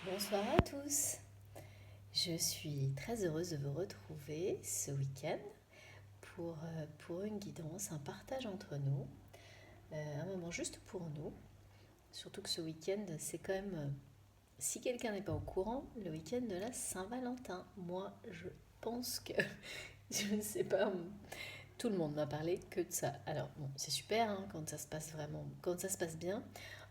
Bonsoir à tous. Je suis très heureuse de vous retrouver ce week-end pour une guidance, un partage entre nous, un moment juste pour nous. Surtout que ce week-end, c'est quand même, si quelqu'un n'est pas au courant, le week-end de la Saint-Valentin. Moi, je pense que, je ne sais pas, tout le monde m'a parlé que de ça. Alors, bon, c'est super hein, quand ça se passe vraiment, quand ça se passe bien.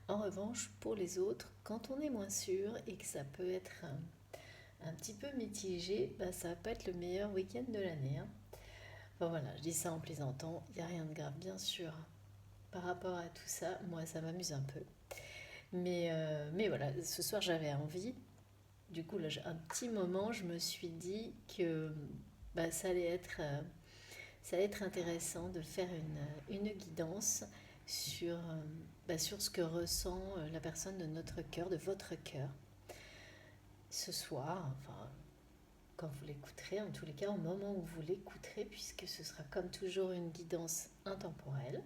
En revanche, pour les autres, quand on est moins sûr et que ça peut être un petit peu mitigé, bah, ça va pas être le meilleur week-end de l'année, hein. Enfin voilà, je dis ça en plaisantant, il n'y a rien de grave, bien sûr. Par rapport à tout ça, moi ça m'amuse un peu. Mais voilà, ce soir j'avais envie. Du coup, là, un petit moment, je me suis dit que bah, ça allait être intéressant de faire une guidance sur ce que ressent la personne de notre cœur, de votre cœur, ce soir, enfin, quand vous l'écouterez, en tous les cas au moment où vous l'écouterez, puisque ce sera comme toujours une guidance intemporelle.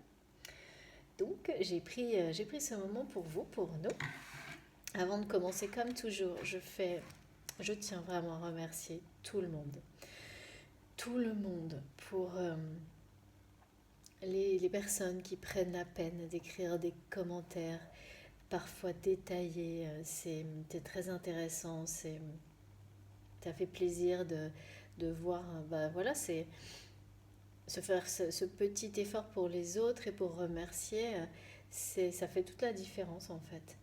Donc j'ai pris ce moment pour vous, pour nous. Avant de commencer, comme toujours, je tiens vraiment à remercier tout le monde pour les personnes qui prennent la peine d'écrire des commentaires, parfois détaillés. C'est très intéressant, ça fait plaisir de voir. Bah voilà, c'est se faire ce petit effort pour les autres et pour remercier, ça fait toute la différence en fait.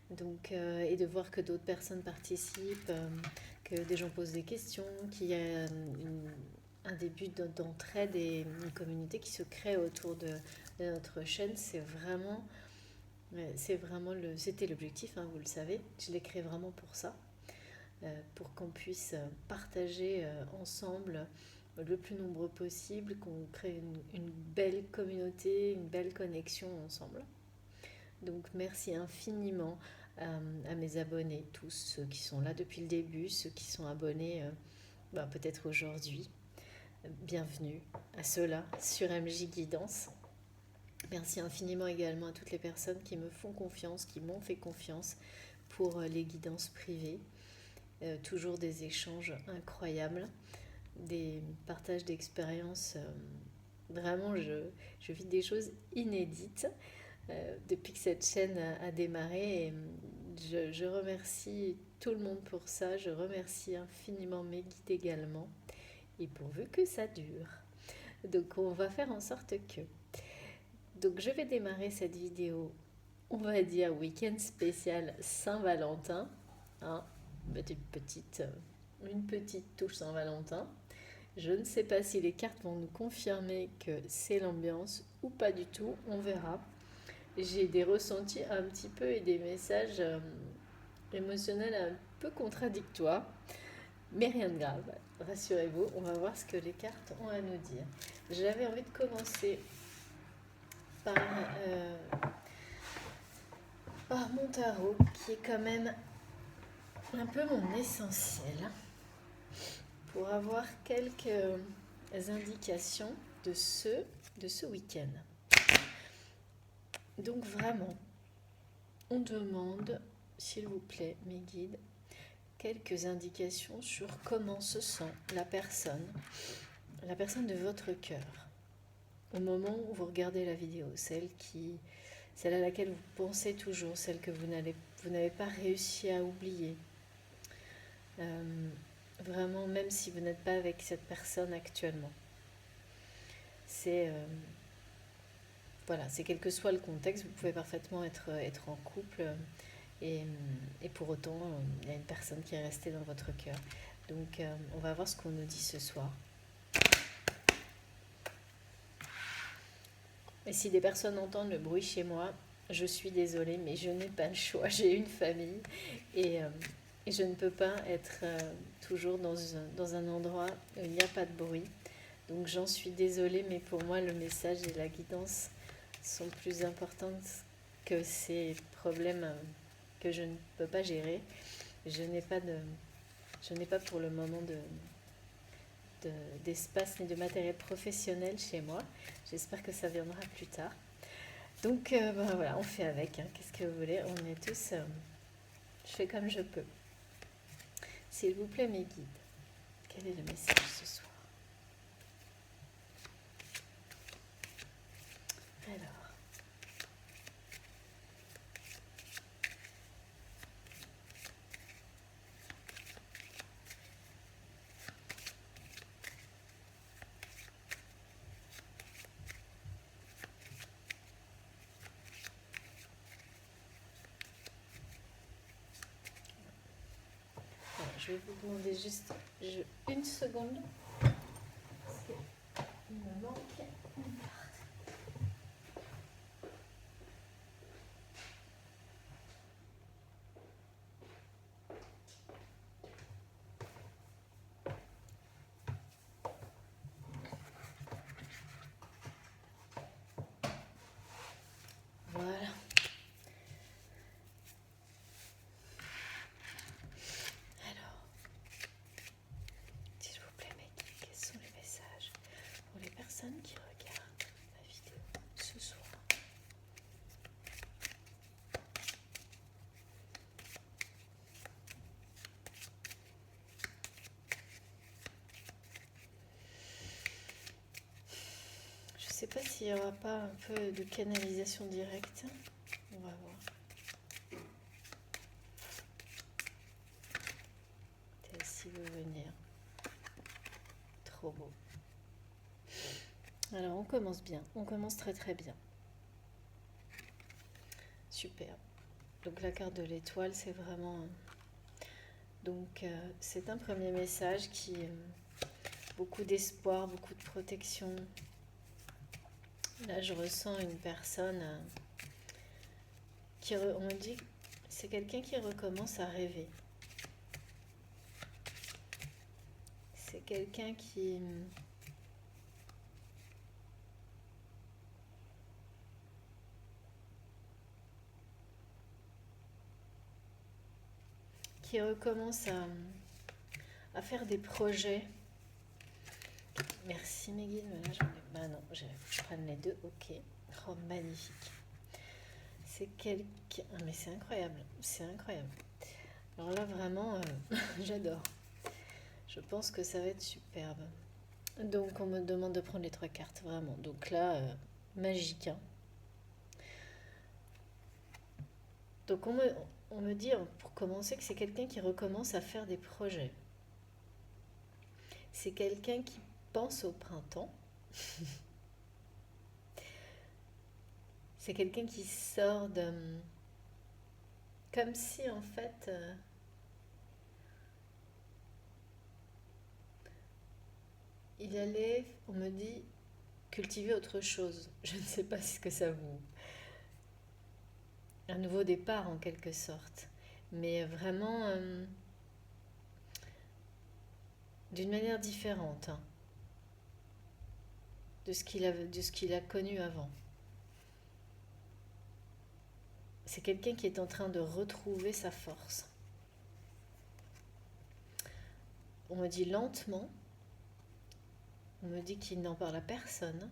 Donc, et de voir que d'autres personnes participent, que des gens posent des questions, qu'il y a un début d'entraide et une communauté qui se crée autour de notre chaîne, c'était l'objectif, hein, vous le savez. Je l'ai créé vraiment pour ça, pour qu'on puisse partager ensemble le plus nombreux possible, qu'on crée une belle communauté, une belle connexion ensemble. Donc merci infiniment à mes abonnés, tous ceux qui sont là depuis le début, ceux qui sont abonnés peut-être aujourd'hui. Bienvenue à ceux-là sur MJ Guidance. Merci infiniment également à toutes les personnes qui me font confiance, qui m'ont fait confiance pour les guidances privées. Toujours des échanges incroyables, des partages d'expériences. Vraiment, je vis des choses inédites depuis que cette chaîne a démarré. Et je remercie tout le monde pour ça. Je remercie infiniment mes guides également. Et pourvu que ça dure. Donc on va faire en sorte que. Donc je vais démarrer cette vidéo, on va dire week-end spécial Saint-Valentin. Hein, une petite touche Saint-Valentin. Je ne sais pas si les cartes vont nous confirmer que c'est l'ambiance ou pas du tout, on verra. J'ai des ressentis un petit peu et des messages émotionnels un peu contradictoires, mais rien de grave. Rassurez-vous, on va voir ce que les cartes ont à nous dire. J'avais envie de commencer par, euh, par mon tarot, qui est quand même un peu mon essentiel, pour avoir quelques indications de ce week-end. Donc vraiment, on demande, s'il vous plaît, mes guides, quelques indications sur comment se sent la personne de votre cœur, au moment où vous regardez la vidéo, celle à laquelle vous pensez toujours, celle que vous n'avez pas réussi à oublier. Vraiment, même si vous n'êtes pas avec cette personne actuellement. Voilà, c'est quel que soit le contexte, vous pouvez parfaitement être en couple et, et pour autant, il y a une personne qui est restée dans votre cœur. Donc, on va voir ce qu'on nous dit ce soir. Et si des personnes entendent le bruit chez moi, je suis désolée, mais je n'ai pas le choix. J'ai une famille et je ne peux pas être toujours dans un endroit où il n'y a pas de bruit. Donc j'en suis désolée, mais pour moi, le message et la guidance sont plus importantes que ces problèmes que je ne peux pas gérer. Je n'ai pas pour le moment d'espace ni de matériel professionnel chez moi. J'espère que ça viendra plus tard. Donc voilà, on fait avec. Hein. Qu'est-ce que vous voulez? On est tous... je fais comme je peux. S'il vous plaît, mes guides, quel est le message ce soir? Alors, voilà, je vais vous demander juste une seconde. Parce qu'il me manque une carte. Voilà. Alors, s'il vous plaît, mes guides, quels sont les messages pour les personnes qui regardent la vidéo ce soir? Je ne sais pas s'il n'y aura pas un peu de canalisation directe. On va voir. Si veut venir. Trop beau. Alors on commence bien, on commence très très bien. Super. Donc la carte de l'étoile, c'est vraiment... Donc c'est un premier message qui... beaucoup d'espoir, beaucoup de protection. Là je ressens une personne qui... On me dit c'est quelqu'un qui recommence à rêver. C'est quelqu'un qui recommence à faire des projets. Merci mes guides, là j'en ai... Bah non, je prenne les deux, ok. Oh, magnifique. C'est quelqu'un... Ah, mais c'est incroyable, c'est incroyable. Alors là vraiment, j'adore. Je pense que ça va être superbe. Donc on me demande de prendre les 3 cartes, vraiment. Donc là, magique. Hein. Donc on me dit, pour commencer, que c'est quelqu'un qui recommence à faire des projets. C'est quelqu'un qui pense au printemps. C'est quelqu'un qui sort de... Comme si en fait... il allait, on me dit, cultiver autre chose. Je ne sais pas ce que ça vous... Un nouveau départ en quelque sorte. Mais vraiment d'une manière différente hein, de ce qu'il a connu avant. C'est quelqu'un qui est en train de retrouver sa force. On me dit lentement, on me dit qu'il n'en parle à personne.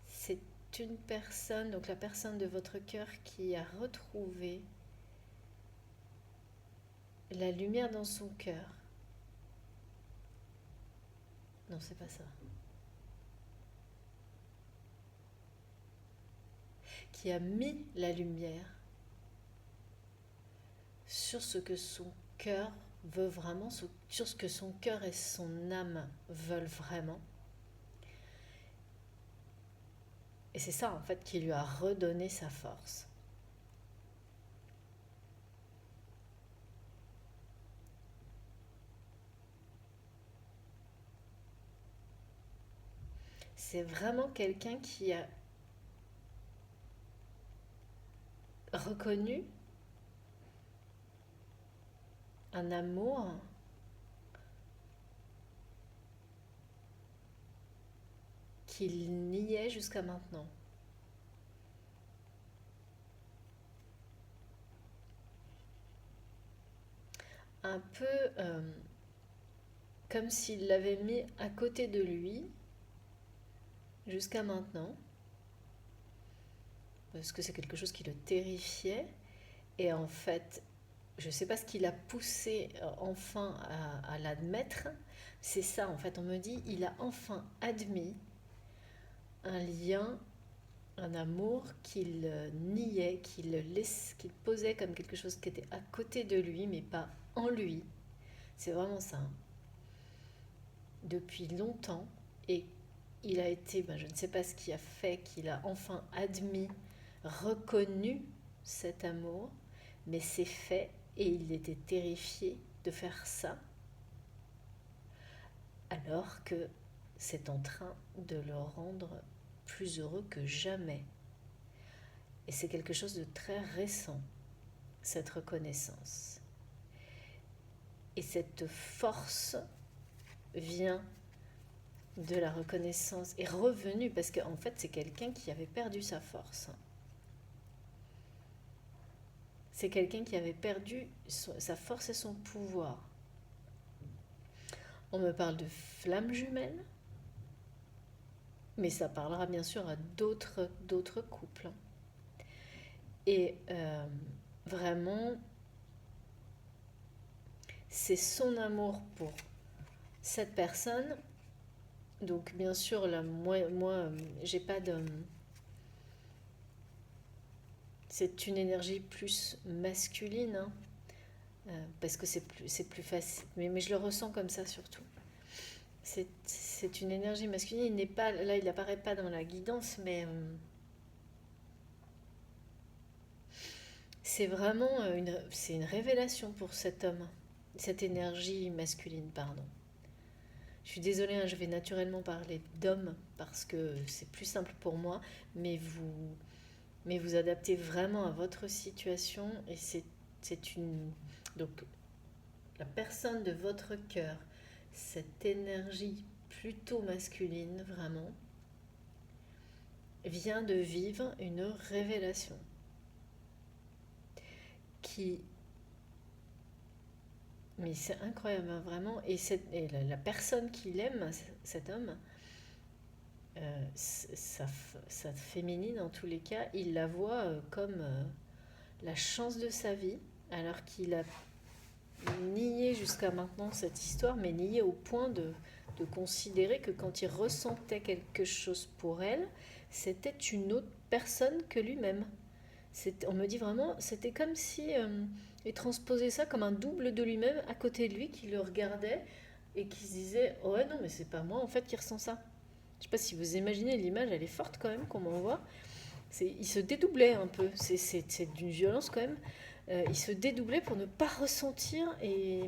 C'est une personne, donc la personne de votre cœur qui a retrouvé la lumière dans son cœur. Non, c'est pas ça. Qui a mis la lumière sur ce que son cœur veut vraiment, sur ce que son cœur et son âme veulent vraiment. Et c'est ça en fait qui lui a redonné sa force. C'est vraiment quelqu'un qui a reconnu un amour qu'il niait jusqu'à maintenant. Un peu comme s'il l'avait mis à côté de lui jusqu'à maintenant, parce que c'est quelque chose qui le terrifiait. Et en fait, je ne sais pas ce qui l'a poussé enfin à l'admettre. C'est ça, en fait, on me dit, il a enfin admis un lien, un amour qu'il niait, qu'il posait comme quelque chose qui était à côté de lui, mais pas en lui. C'est vraiment ça, hein. Depuis longtemps. Et il a été, je ne sais pas ce qui a fait qu'il a enfin admis, reconnu cet amour, mais c'est fait et il était terrifié de faire ça alors que c'est en train de le rendre plus heureux que jamais. Et c'est quelque chose de très récent, cette reconnaissance. Et cette force vient de la reconnaissance, est revenue, parce qu'en fait c'est quelqu'un qui avait perdu sa force. C'est quelqu'un qui avait perdu sa force et son pouvoir. On me parle de flammes jumelles, mais ça parlera bien sûr à d'autres couples. Et vraiment, c'est son amour pour cette personne. Donc bien sûr, là, moi j'ai pas de... C'est une énergie plus masculine, hein, parce que c'est plus facile. Mais je le ressens comme ça surtout. C'est une énergie masculine. Il n'est pas, là, il n'apparaît pas dans la guidance, mais c'est vraiment c'est une révélation pour cet homme, cette énergie masculine, pardon. Je suis désolée, hein, je vais naturellement parler d'homme parce que c'est plus simple pour moi, mais vous adaptez vraiment à votre situation et c'est une... Donc, la personne de votre cœur, cette énergie plutôt masculine, vraiment, vient de vivre une révélation qui... Mais c'est incroyable, hein, vraiment. Et la personne qu'il aime, cet homme, sa féminine en tous les cas, il la voit comme la chance de sa vie, alors qu'il a nié jusqu'à maintenant cette histoire, mais nié au point de considérer que quand il ressentait quelque chose pour elle, c'était une autre personne que lui-même. On me dit vraiment, c'était comme si il transposait ça comme un double de lui-même à côté de lui qui le regardait et qui se disait oh ouais non mais c'est pas moi en fait qui ressent ça. Je sais pas si vous imaginez l'image, elle est forte quand même qu'on m'envoie. Il se dédoublait un peu, c'est d'une violence quand même. Il se dédoublait pour ne pas ressentir et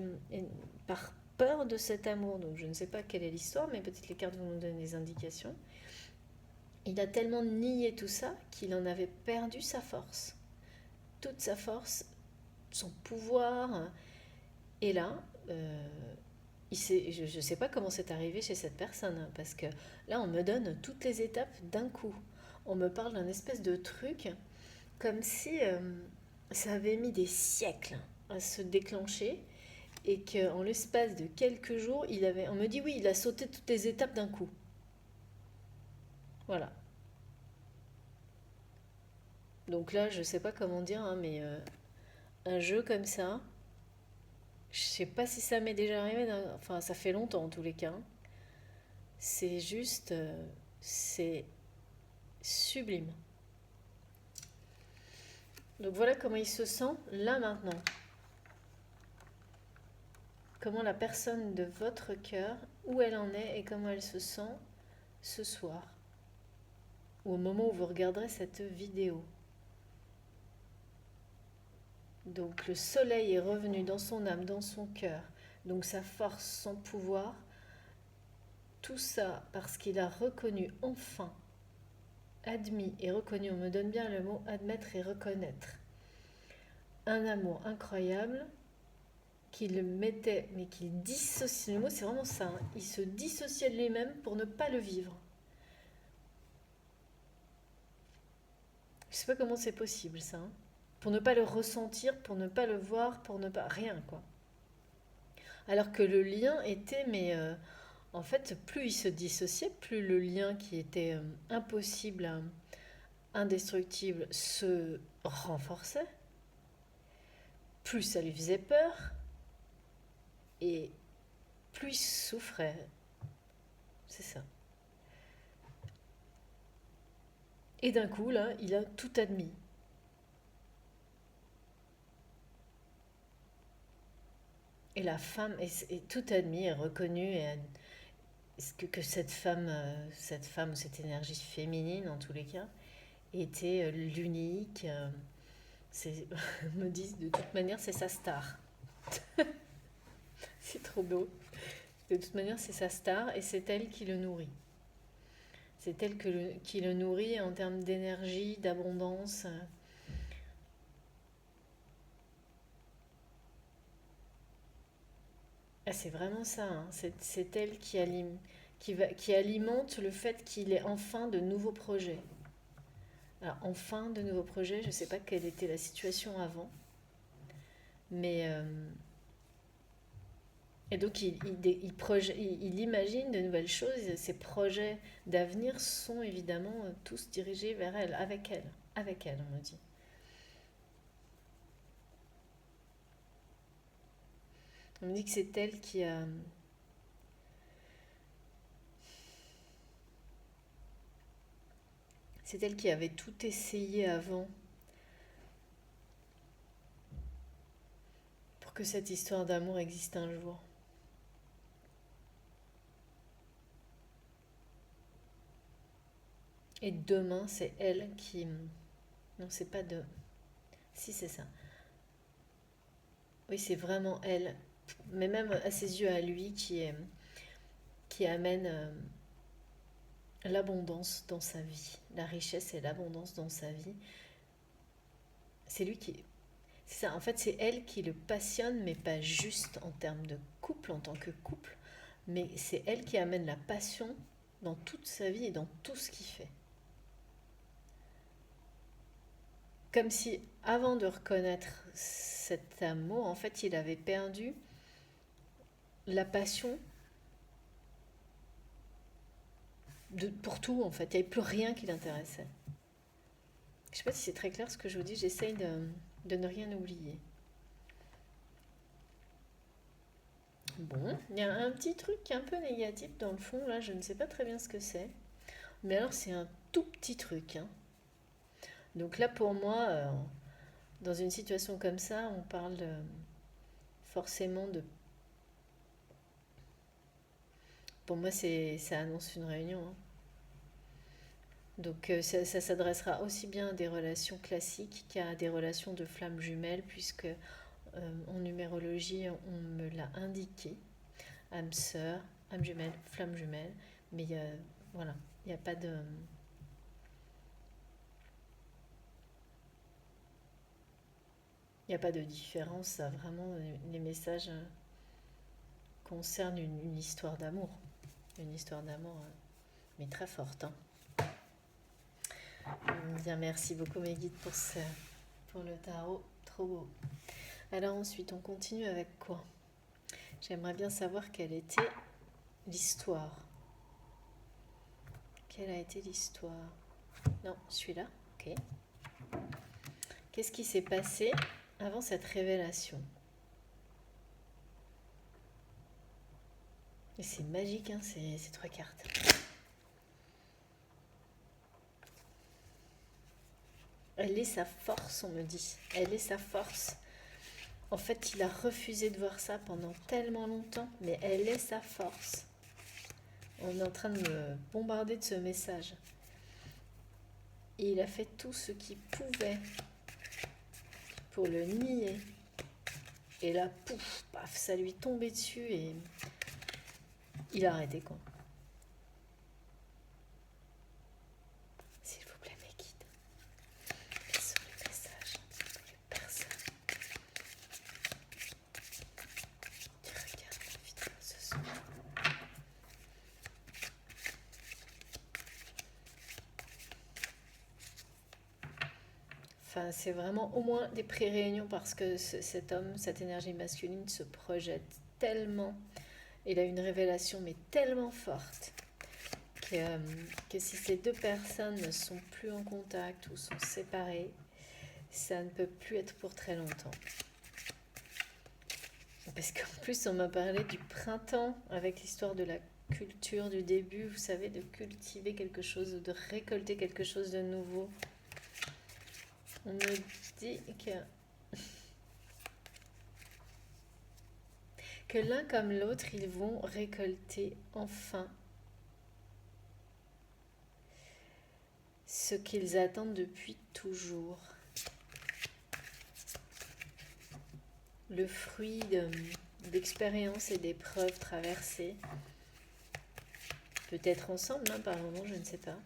par peur de cet amour. Donc je ne sais pas quelle est l'histoire, mais peut-être les cartes vont nous donner des indications. Il a tellement nié tout ça qu'il en avait perdu sa force. Toute sa force, son pouvoir. Et là, je ne sais pas comment c'est arrivé chez cette personne, hein, parce que là, on me donne toutes les étapes d'un coup. On me parle d'un espèce de truc, comme si ça avait mis des siècles à se déclencher, et qu'en l'espace de quelques jours, on me dit oui, il a sauté toutes les étapes d'un coup. Voilà. Donc là, je ne sais pas comment dire, hein, mais un jeu comme ça, je sais pas si ça m'est déjà arrivé, enfin ça fait longtemps en tous les cas. C'est juste, c'est sublime. Donc voilà comment il se sent là maintenant. Comment la personne de votre cœur, où elle en est et comment elle se sent ce soir. Ou au moment où vous regarderez cette vidéo. Donc le soleil est revenu dans son âme, dans son cœur. Donc sa force, son pouvoir. Tout ça parce qu'il a reconnu enfin, admis et reconnu, on me donne bien le mot admettre et reconnaître, un amour incroyable qu'il mettait, mais qu'il dissociait, le mot c'est vraiment ça, hein, il se dissociait de lui-même pour ne pas le vivre. Je sais pas comment c'est possible ça, hein. Pour ne pas le ressentir, pour ne pas le voir, pour ne pas... Rien quoi. Alors que le lien était, mais en fait, plus il se dissociait, plus le lien qui était impossible, indestructible, se renforçait, plus ça lui faisait peur et plus il souffrait. C'est ça. Et d'un coup, là, il a tout admis. Et la femme est tout admis, est reconnue, est-ce que cette femme ou cette énergie féminine en tous les cas, était l'unique. C'est, me disent de toute manière c'est sa star. C'est trop beau. De toute manière c'est sa star et c'est elle qui le nourrit. C'est elle qui le nourrit en termes d'énergie, d'abondance. Ah, c'est vraiment ça, hein. C'est elle qui alimente le fait qu'il ait enfin de nouveaux projets. Alors, enfin de nouveaux projets, je ne sais pas quelle était la situation avant, mais et donc il imagine de nouvelles choses. Ses projets d'avenir sont évidemment tous dirigés vers elle, avec elle, on me dit. On me dit que c'est elle qui avait tout essayé avant pour que cette histoire d'amour existe un jour. Et demain, c'est elle qui... Non, c'est pas de... Si, c'est ça. Oui, c'est vraiment elle, mais même à ses yeux, à lui, qui amène l'abondance dans sa vie, la richesse et l'abondance dans sa vie. C'est lui qui... C'est ça, en fait, c'est elle qui le passionne, mais pas juste en termes de couple, en tant que couple, mais c'est elle qui amène la passion dans toute sa vie et dans tout ce qu'il fait. Comme si, avant de reconnaître cet amour, en fait, il avait perdu la passion pour tout, en fait. Il n'y avait plus rien qui l'intéressait. Je ne sais pas si c'est très clair ce que je vous dis, j'essaye de ne rien oublier. Bon, il y a un petit truc un peu négatif dans le fond, là, je ne sais pas très bien ce que c'est. Mais alors, c'est un tout petit truc, hein. Donc là, pour moi, dans une situation comme ça, on parle forcément de... Pour moi, ça annonce une réunion, hein. Donc ça s'adressera aussi bien à des relations classiques qu'à des relations de flammes jumelles, puisque en numérologie, on me l'a indiqué. Âme sœur, âme jumelle, flamme jumelle. Mais voilà, il n'y a pas de... Il n'y a pas de différence, ça vraiment, les messages concernent une histoire d'amour. Une histoire d'amour, mais très forte, hein. Bien, merci beaucoup mes guides pour le tarot, trop beau. Alors ensuite, on continue avec quoi? J'aimerais bien savoir quelle était l'histoire. Quelle a été l'histoire? Non, celui-là, ok. Qu'est-ce qui s'est passé avant cette révélation? Et c'est magique, hein, ces trois cartes. Elle est sa force, on me dit. Elle est sa force. En fait, il a refusé de voir ça pendant tellement longtemps, mais elle est sa force. On est en train de me bombarder de ce message. Et il a fait tout ce qu'il pouvait pour le nier. Et là, pouf, paf, ça lui tombait dessus et il a arrêté, quoi. S'il vous plaît, mes guides, quels sont les messages pour les personnes qui regardent la vidéo ce soir? Enfin, c'est vraiment au moins des pré-réunions parce que cet homme, cette énergie masculine se projette tellement. Il a une révélation, mais tellement forte que si ces deux personnes ne sont plus en contact ou sont séparées, ça ne peut plus être pour très longtemps. Parce qu'en plus, on m'a parlé du printemps avec l'histoire de la culture du début, vous savez, de cultiver quelque chose, de récolter quelque chose de nouveau. On me dit que l'un comme l'autre, ils vont récolter enfin ce qu'ils attendent depuis toujours. Le fruit d'expériences et d'épreuves traversées. Peut-être ensemble, par moment, je ne sais pas.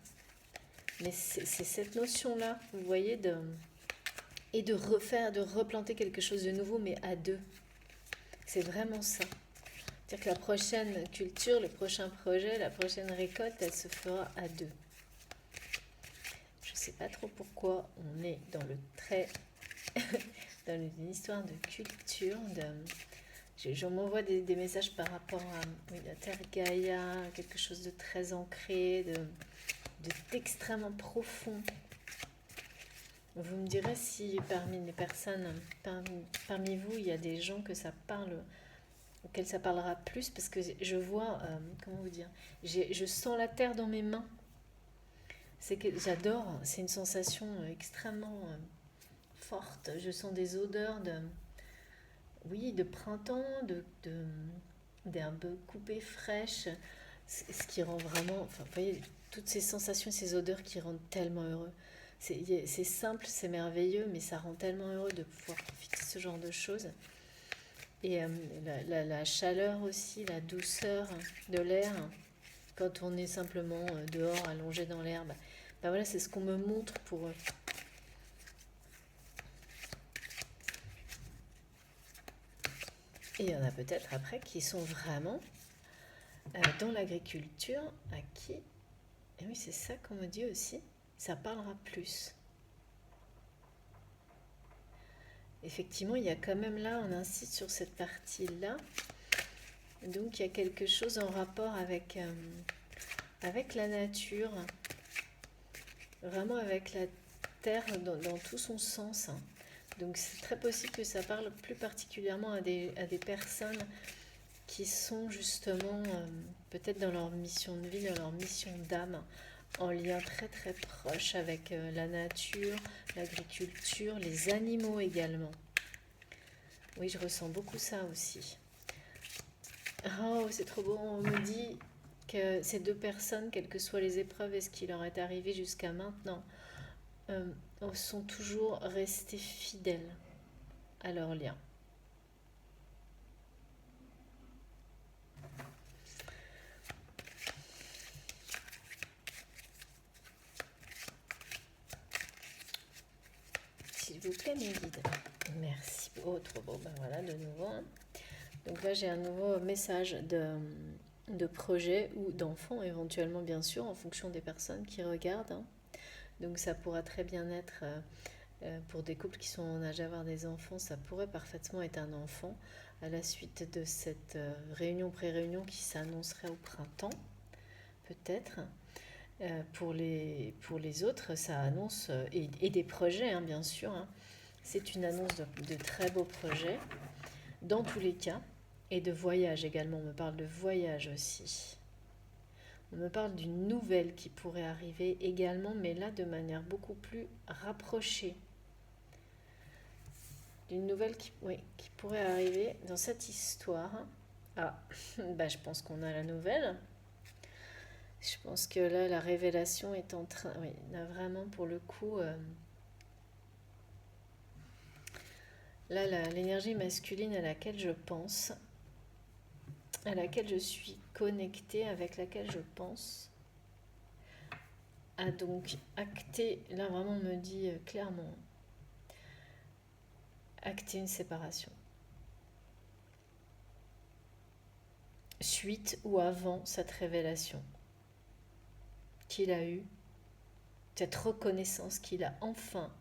Mais c'est cette notion-là, vous voyez, et de replanter quelque chose de nouveau, mais à deux. C'est vraiment ça. C'est-à-dire que la prochaine culture, le prochain projet, la prochaine récolte, elle se fera à deux. Je ne sais pas trop pourquoi on est dans le trait, dans une histoire de culture. Je m'envoie des messages par rapport à la Terre Gaïa, quelque chose de très ancré, d'extrêmement profond. Vous me direz si parmi les personnes, parmi vous, il y a des gens que ça parle, auxquels ça parlera plus, parce que je vois, comment vous dire, je sens la terre dans mes mains. C'est que j'adore, c'est une sensation extrêmement forte. Je sens des odeurs de printemps, d'herbes coupées fraîches, ce qui rend vraiment, enfin, vous voyez, toutes ces sensations, ces odeurs qui rendent tellement heureux. C'est simple, c'est merveilleux, mais ça rend tellement heureux de pouvoir profiter de ce genre de choses. Et la chaleur aussi, la douceur de l'air, quand on est simplement dehors, allongé dans l'herbe. Ben voilà, c'est ce qu'on me montre pour eux. Et il y en a peut-être après qui sont vraiment dans l'agriculture à qui, et oui c'est ça qu'on me dit aussi, ça parlera plus. Effectivement, il y a quand même là, on insiste sur cette partie-là. Donc il y a quelque chose en rapport avec la nature, vraiment avec la terre dans tout son sens. Donc c'est très possible que ça parle plus particulièrement à des personnes qui sont justement peut-être dans leur mission de vie, dans leur mission d'âme, en lien très très proche avec la nature, l'agriculture, les animaux également. Oui, je ressens beaucoup ça aussi. Oh, c'est trop beau, on me dit que ces deux personnes, quelles que soient les épreuves et ce qui leur est arrivé jusqu'à maintenant, sont toujours restées fidèles à leur lien. S'il vous plaît, mes guides. Merci. Oh, trop beau. Ben voilà, de nouveau. Donc là, j'ai un nouveau message de projet ou d'enfant, éventuellement, bien sûr, en fonction des personnes qui regardent. Donc ça pourra très bien être, pour des couples qui sont en âge d'avoir des enfants, ça pourrait parfaitement être un enfant à la suite de cette réunion pré-réunion qui s'annoncerait au printemps, peut-être. Pour les autres, ça annonce, et des projets, bien sûr, c'est une annonce de très beaux projets, dans tous les cas, et de voyage également, on me parle de voyage aussi. On me parle d'une nouvelle qui pourrait arriver également, mais là de manière beaucoup plus rapprochée. D'une nouvelle qui pourrait arriver dans cette histoire. Ah, je pense qu'on a la nouvelle. Je pense que là, la révélation est en train... Oui, là, vraiment, pour le coup... là, l'énergie masculine à laquelle je pense, à laquelle je suis connectée, avec laquelle je pense, a donc acté... Là, vraiment, on me dit clairement... acter une séparation. Suite ou avant cette révélation qu'il a eue, cette reconnaissance qu'il a enfin...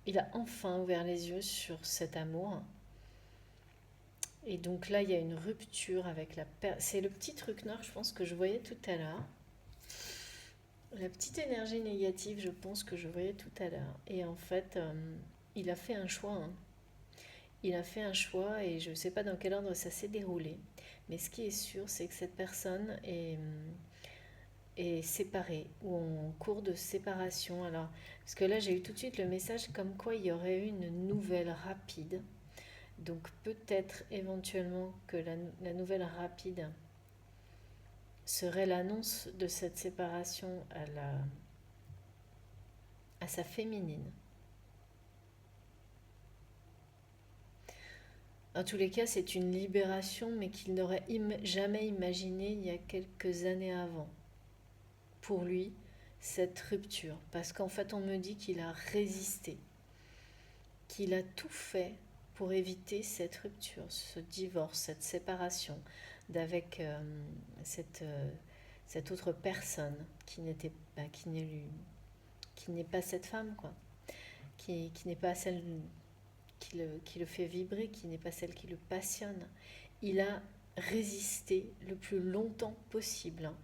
Il a enfin ouvert les yeux sur cet amour. Et donc là, il y a une rupture avec la... C'est le petit truc noir, je pense, que je voyais tout à l'heure. La petite énergie négative, je pense, que je voyais tout à l'heure. Et en fait, il a fait un choix, hein. Il a fait un choix et je ne sais pas dans quel ordre ça s'est déroulé. Mais ce qui est sûr, c'est que cette personne est séparée ou en cours de séparation. Alors, parce que là, j'ai eu tout de suite le message comme quoi il y aurait eu une nouvelle rapide. Donc peut-être éventuellement que la nouvelle rapide serait l'annonce de cette séparation à sa féminine. En tous les cas, c'est une libération, mais qu'il n'aurait jamais imaginé il y a quelques années avant. Pour lui, cette rupture. Parce qu'en fait, on me dit qu'il a résisté, qu'il a tout fait pour éviter cette rupture, ce divorce, cette séparation d'avec cette autre personne qui n'était pas, qui n'est pas cette femme, quoi, qui n'est pas celle qui le fait vibrer, qui n'est pas celle qui le passionne. Il a résisté le plus longtemps possible, hein,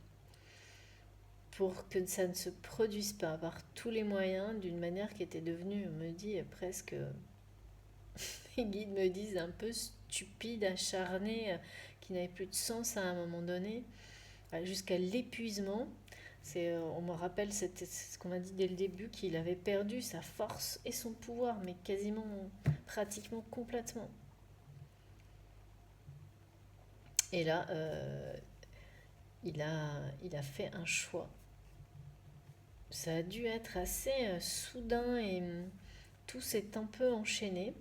pour que ça ne se produise pas par tous les moyens, d'une manière qui était devenue, on me dit, presque, les guides me disent, un peu stupide, acharnée, qui n'avait plus de sens à un moment donné, jusqu'à l'épuisement. On me rappelle ce qu'on m'a dit dès le début, qu'il avait perdu sa force et son pouvoir, mais quasiment, pratiquement complètement. Et là, il a fait un choix. Ça a dû être assez soudain et tout s'est un peu enchaîné.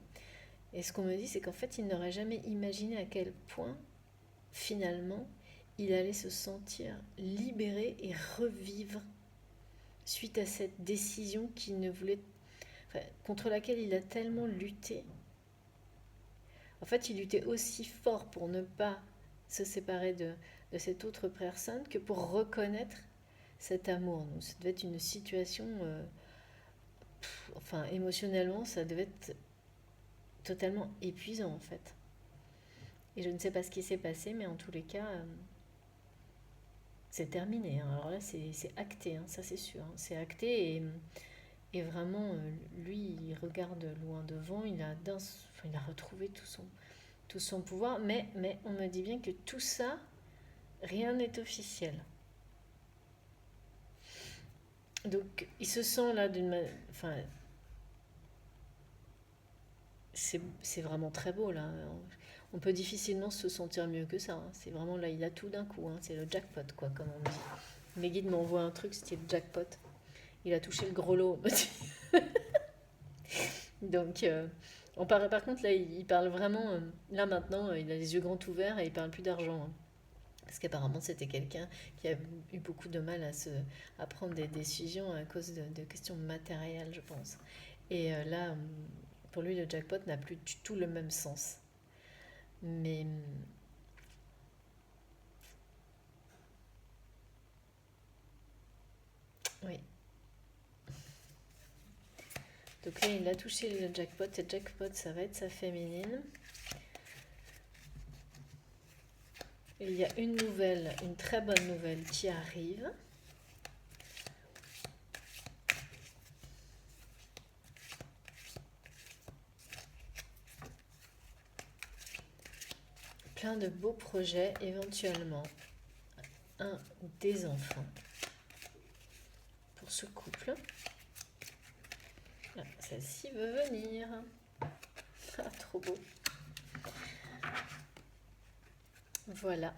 Et ce qu'on me dit, c'est qu'en fait, il n'aurait jamais imaginé à quel point, finalement, il allait se sentir libéré et revivre suite à cette décision qu'il ne voulait, enfin, contre laquelle il a tellement lutté. En fait, il luttait aussi fort pour ne pas se séparer de cette autre personne que pour reconnaître cet amour. Donc, ça devait être une situation, enfin, émotionnellement, ça devait être totalement épuisant en fait. Et je ne sais pas ce qui s'est passé, mais en tous les cas, c'est terminé, hein. Alors là, c'est acté, hein, ça c'est sûr, hein. C'est acté et vraiment, lui, il regarde loin devant, enfin, il a retrouvé tout son pouvoir, mais on me dit bien que tout ça, rien n'est officiel. Donc, il se sent là d'une manière. Enfin, c'est vraiment très beau là. On peut difficilement se sentir mieux que ça, hein. C'est vraiment là, il a tout d'un coup, hein. C'est le jackpot, quoi, comme on dit. Mes guides m'envoient un truc, c'était le jackpot. Il a touché le gros lot. Donc, par contre, là, il parle vraiment. Là, maintenant, il a les yeux grands ouverts et il parle plus d'argent, hein. Parce qu'apparemment, c'était quelqu'un qui a eu beaucoup de mal à prendre des décisions à cause de questions matérielles, je pense. Et là, pour lui, le jackpot n'a plus du tout le même sens. Mais oui. Donc là, il a touché le jackpot. Et le jackpot, ça va être sa féminine. Et il y a une très bonne nouvelle qui arrive. Plein de beaux projets, éventuellement un ou des enfants pour ce couple. Ah, celle-ci veut venir. Ah, trop beau. Voilà.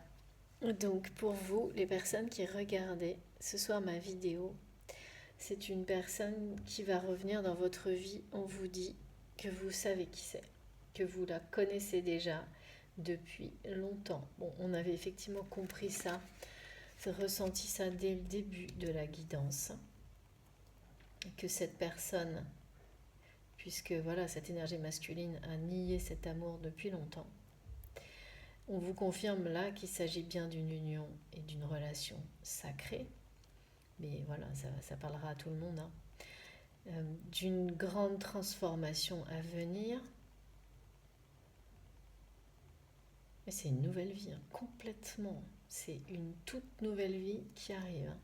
Donc pour vous, les personnes qui regardaient ce soir ma vidéo, c'est une personne qui va revenir dans votre vie. On vous dit que vous savez qui c'est, que vous la connaissez déjà depuis longtemps. Bon, on avait effectivement compris ça, ressenti ça dès le début de la guidance, que cette personne, puisque voilà, cette énergie masculine a nié cet amour depuis longtemps, on vous confirme là qu'il s'agit bien d'une union et d'une relation sacrée, mais voilà, ça parlera à tout le monde, hein. D'une grande transformation à venir. Mais c'est une nouvelle vie, hein, complètement. C'est une toute nouvelle vie qui arrive, hein.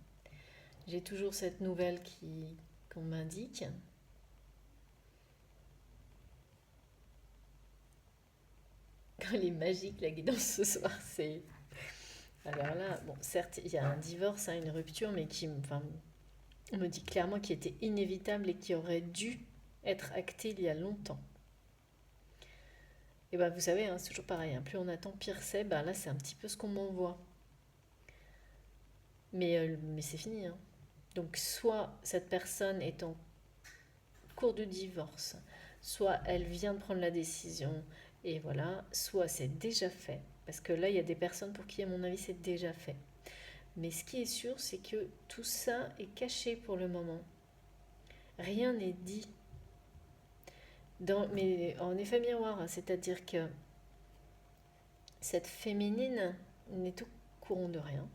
J'ai toujours cette nouvelle qu'on m'indique. Elle est magique, la guidance ce soir. C'est... Alors là, bon, certes, il y a un divorce, hein, une rupture, mais enfin, on me dit clairement qu'il était inévitable et qui aurait dû être acté il y a longtemps. Et ben vous savez, hein, c'est toujours pareil, hein, plus on attend, pire c'est. Ben là, c'est un petit peu ce qu'on m'envoie. Mais c'est fini, hein. Donc, soit cette personne est en cours de divorce, soit elle vient de prendre la décision, et voilà, soit c'est déjà fait. Parce que là, il y a des personnes pour qui, à mon avis, c'est déjà fait. Mais ce qui est sûr, c'est que tout ça est caché pour le moment. Rien n'est dit. Mais en effet miroir, hein, c'est-à-dire que cette féminine n'est au courant de rien.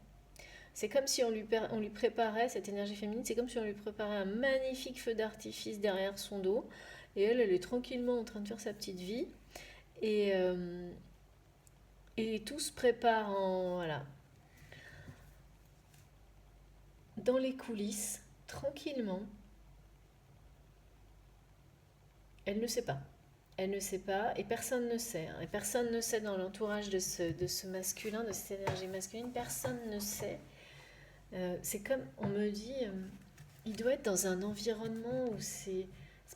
C'est comme si on lui préparait, cette énergie féminine, c'est comme si on lui préparait un magnifique feu d'artifice derrière son dos. Et elle est tranquillement en train de faire sa petite vie. Et, euh, et tout se prépare voilà, dans les coulisses, tranquillement. Elle ne sait pas. Elle ne sait pas et personne ne sait, hein. Et personne ne sait dans l'entourage de ce masculin, de cette énergie masculine. Personne ne sait. C'est comme, on me dit, il doit être dans un environnement où c'est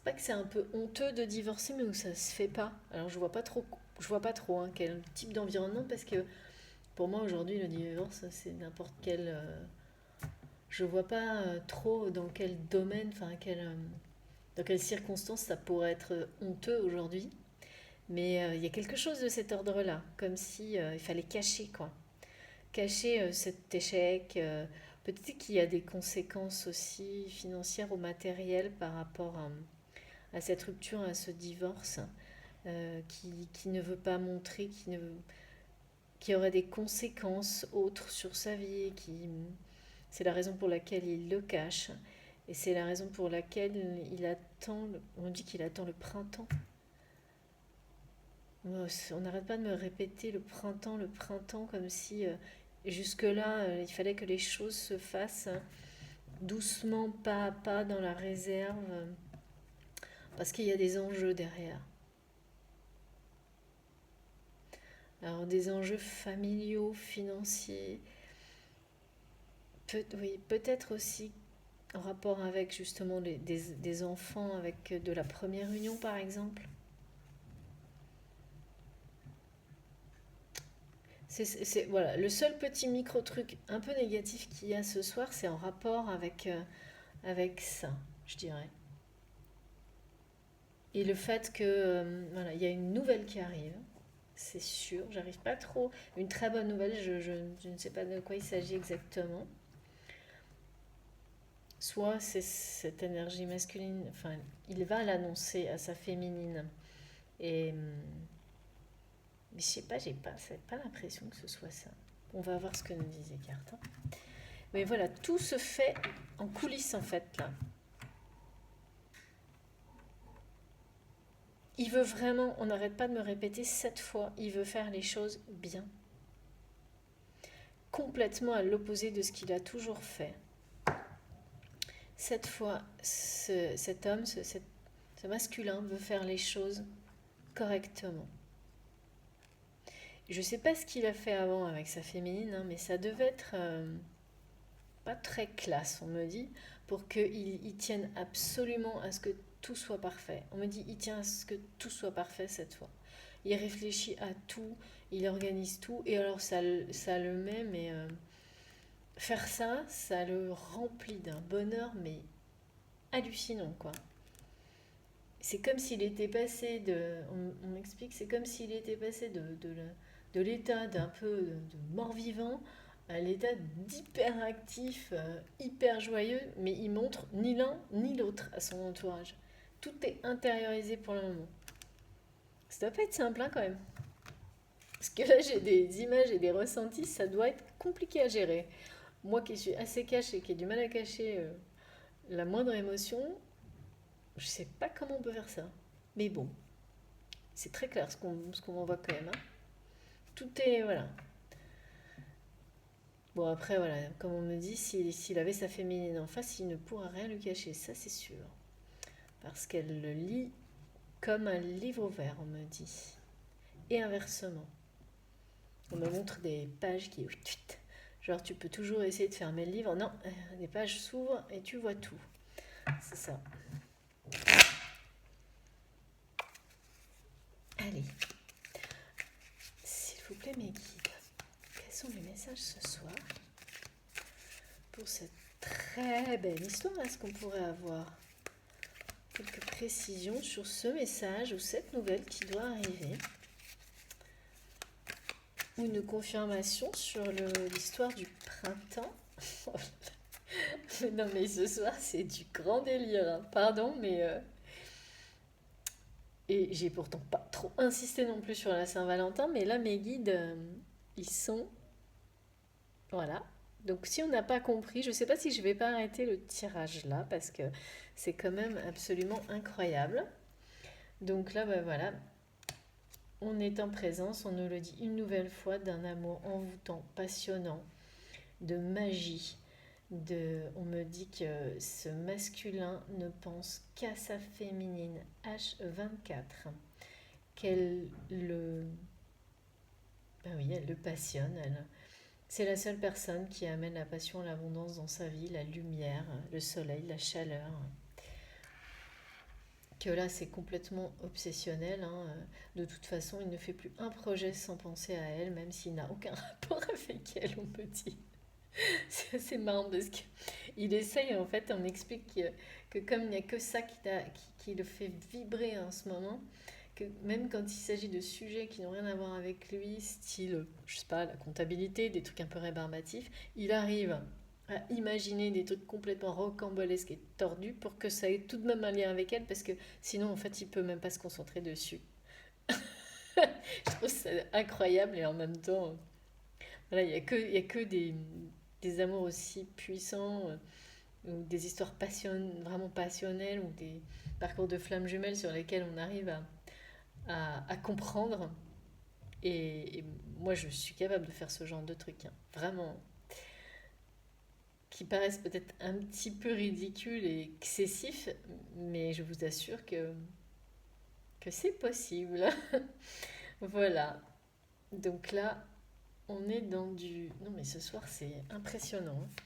pas que c'est un peu honteux de divorcer, mais où ça se fait pas. Alors je vois pas trop hein, quel type d'environnement, parce que pour moi aujourd'hui le divorce c'est n'importe quel. Je vois pas trop dans quel domaine, enfin dans quelles circonstances ça pourrait être honteux aujourd'hui. Mais il y a quelque chose de cet ordre-là, comme si il fallait cacher quoi, cacher cet échec. Peut-être qu'il y a des conséquences aussi financières ou matérielles par rapport à cette rupture, à ce divorce, qui ne veut pas montrer, qui aurait des conséquences autres sur sa vie, c'est la raison pour laquelle il le cache. Et c'est la raison pour laquelle il attend, on dit qu'il attend le printemps. On n'arrête pas de me répéter le printemps, comme si jusque-là, il fallait que les choses se fassent doucement, pas à pas, dans la réserve, parce qu'il y a des enjeux derrière. Alors des enjeux familiaux, financiers, oui, peut-être aussi en rapport avec justement des enfants, avec de la première union par exemple. Voilà, le seul petit micro-truc un peu négatif qu'il y a ce soir, c'est en rapport avec ça, je dirais. Et le fait que, voilà, il y a une nouvelle qui arrive, c'est sûr, j'arrive pas trop. Une très bonne nouvelle, je ne sais pas de quoi il s'agit exactement. Soit c'est cette énergie masculine, enfin, il va l'annoncer à sa féminine. Et, mais je sais pas, c'est pas l'impression que ce soit ça. On va voir ce que nous disent les cartes, hein. Mais voilà, tout se fait en coulisses en fait là. Il veut vraiment, on n'arrête pas de me répéter 7 fois, il veut faire les choses bien. Complètement à l'opposé de ce qu'il a toujours fait. 7 fois, cet homme, ce masculin veut faire les choses correctement. Je ne sais pas ce qu'il a fait avant avec sa féminine, hein, mais ça devait être pas très classe, on me dit, pour qu'il tienne absolument à ce que tout soit parfait. On me dit il tient à ce que tout soit parfait cette fois. Il réfléchit à tout, il organise tout, et alors ça le met, mais faire ça, ça le remplit d'un bonheur, mais hallucinant, quoi. C'est comme s'il était passé on m'explique, c'est comme s'il était passé de l'état d'un peu de mort-vivant à l'état d'hyperactif, hyper joyeux, mais il montre ni l'un ni l'autre à son entourage. Tout est intériorisé pour le moment. Ça doit pas être simple, hein, quand même. Parce que là, j'ai des images et des ressentis, ça doit être compliqué à gérer. Moi qui suis assez cachée, qui ai du mal à cacher la moindre émotion, je sais pas comment on peut faire ça. Mais bon, c'est très clair ce qu'on voit quand même, hein. Tout est, voilà. Bon, après, voilà, comme on me dit, s'il avait sa féminine en face, il ne pourra rien lui cacher, ça c'est sûr. Parce qu'elle le lit comme un livre ouvert, on me dit. et inversement. On me montre des pages qui... Genre, tu peux toujours essayer de fermer le livre. Non, les pages s'ouvrent et tu vois tout. C'est ça. Allez. S'il vous plaît, mes guides, quels sont les messages ce soir pour cette très belle histoire? Est-ce qu'on pourrait avoir quelques précisions sur ce message ou cette nouvelle qui doit arriver? Ou une confirmation sur l'histoire du printemps? Non mais ce soir c'est du grand délire, hein. Pardon, mais et j'ai pourtant pas trop insisté non plus sur la Saint-Valentin, mais là mes guides ils sont voilà. Donc si on n'a pas compris, je sais pas si je vais pas arrêter le tirage là parce que c'est quand même absolument incroyable. Donc là bah, voilà, on est en présence, on nous le dit une nouvelle fois, d'un amour envoûtant, passionnant, de magie. On me dit que ce masculin ne pense qu'à sa féminine H24, qu'elle le, ben oui, elle le passionne. C'est la seule personne qui amène la passion, l'abondance dans sa vie, la lumière, le soleil, la chaleur. Que là, c'est complètement obsessionnel, hein. De toute façon, il ne fait plus un projet sans penser à elle, même s'il n'a aucun rapport avec elle, on me dit. C'est assez marrant parce qu'il essaye, en fait, on explique que comme il n'y a que ça qui le fait vibrer en ce moment, que même quand il s'agit de sujets qui n'ont rien à voir avec lui, style, je sais pas, la comptabilité, des trucs un peu rébarbatifs, il arrive à imaginer des trucs complètement rocambolesques et tordus pour que ça ait tout de même un lien avec elle, parce que sinon, en fait, il peut même pas se concentrer dessus. Je trouve ça incroyable et en même temps, voilà, il y a que des amours aussi puissants, ou des histoires vraiment passionnelles, ou des parcours de flammes jumelles sur lesquels on arrive à comprendre. Et moi, je suis capable de faire ce genre de trucs, hein. Vraiment, qui paraissent peut-être un petit peu ridicules et excessifs, mais je vous assure que c'est possible. Voilà. Donc là, on est dans du... Non, mais ce soir, c'est impressionnant, hein.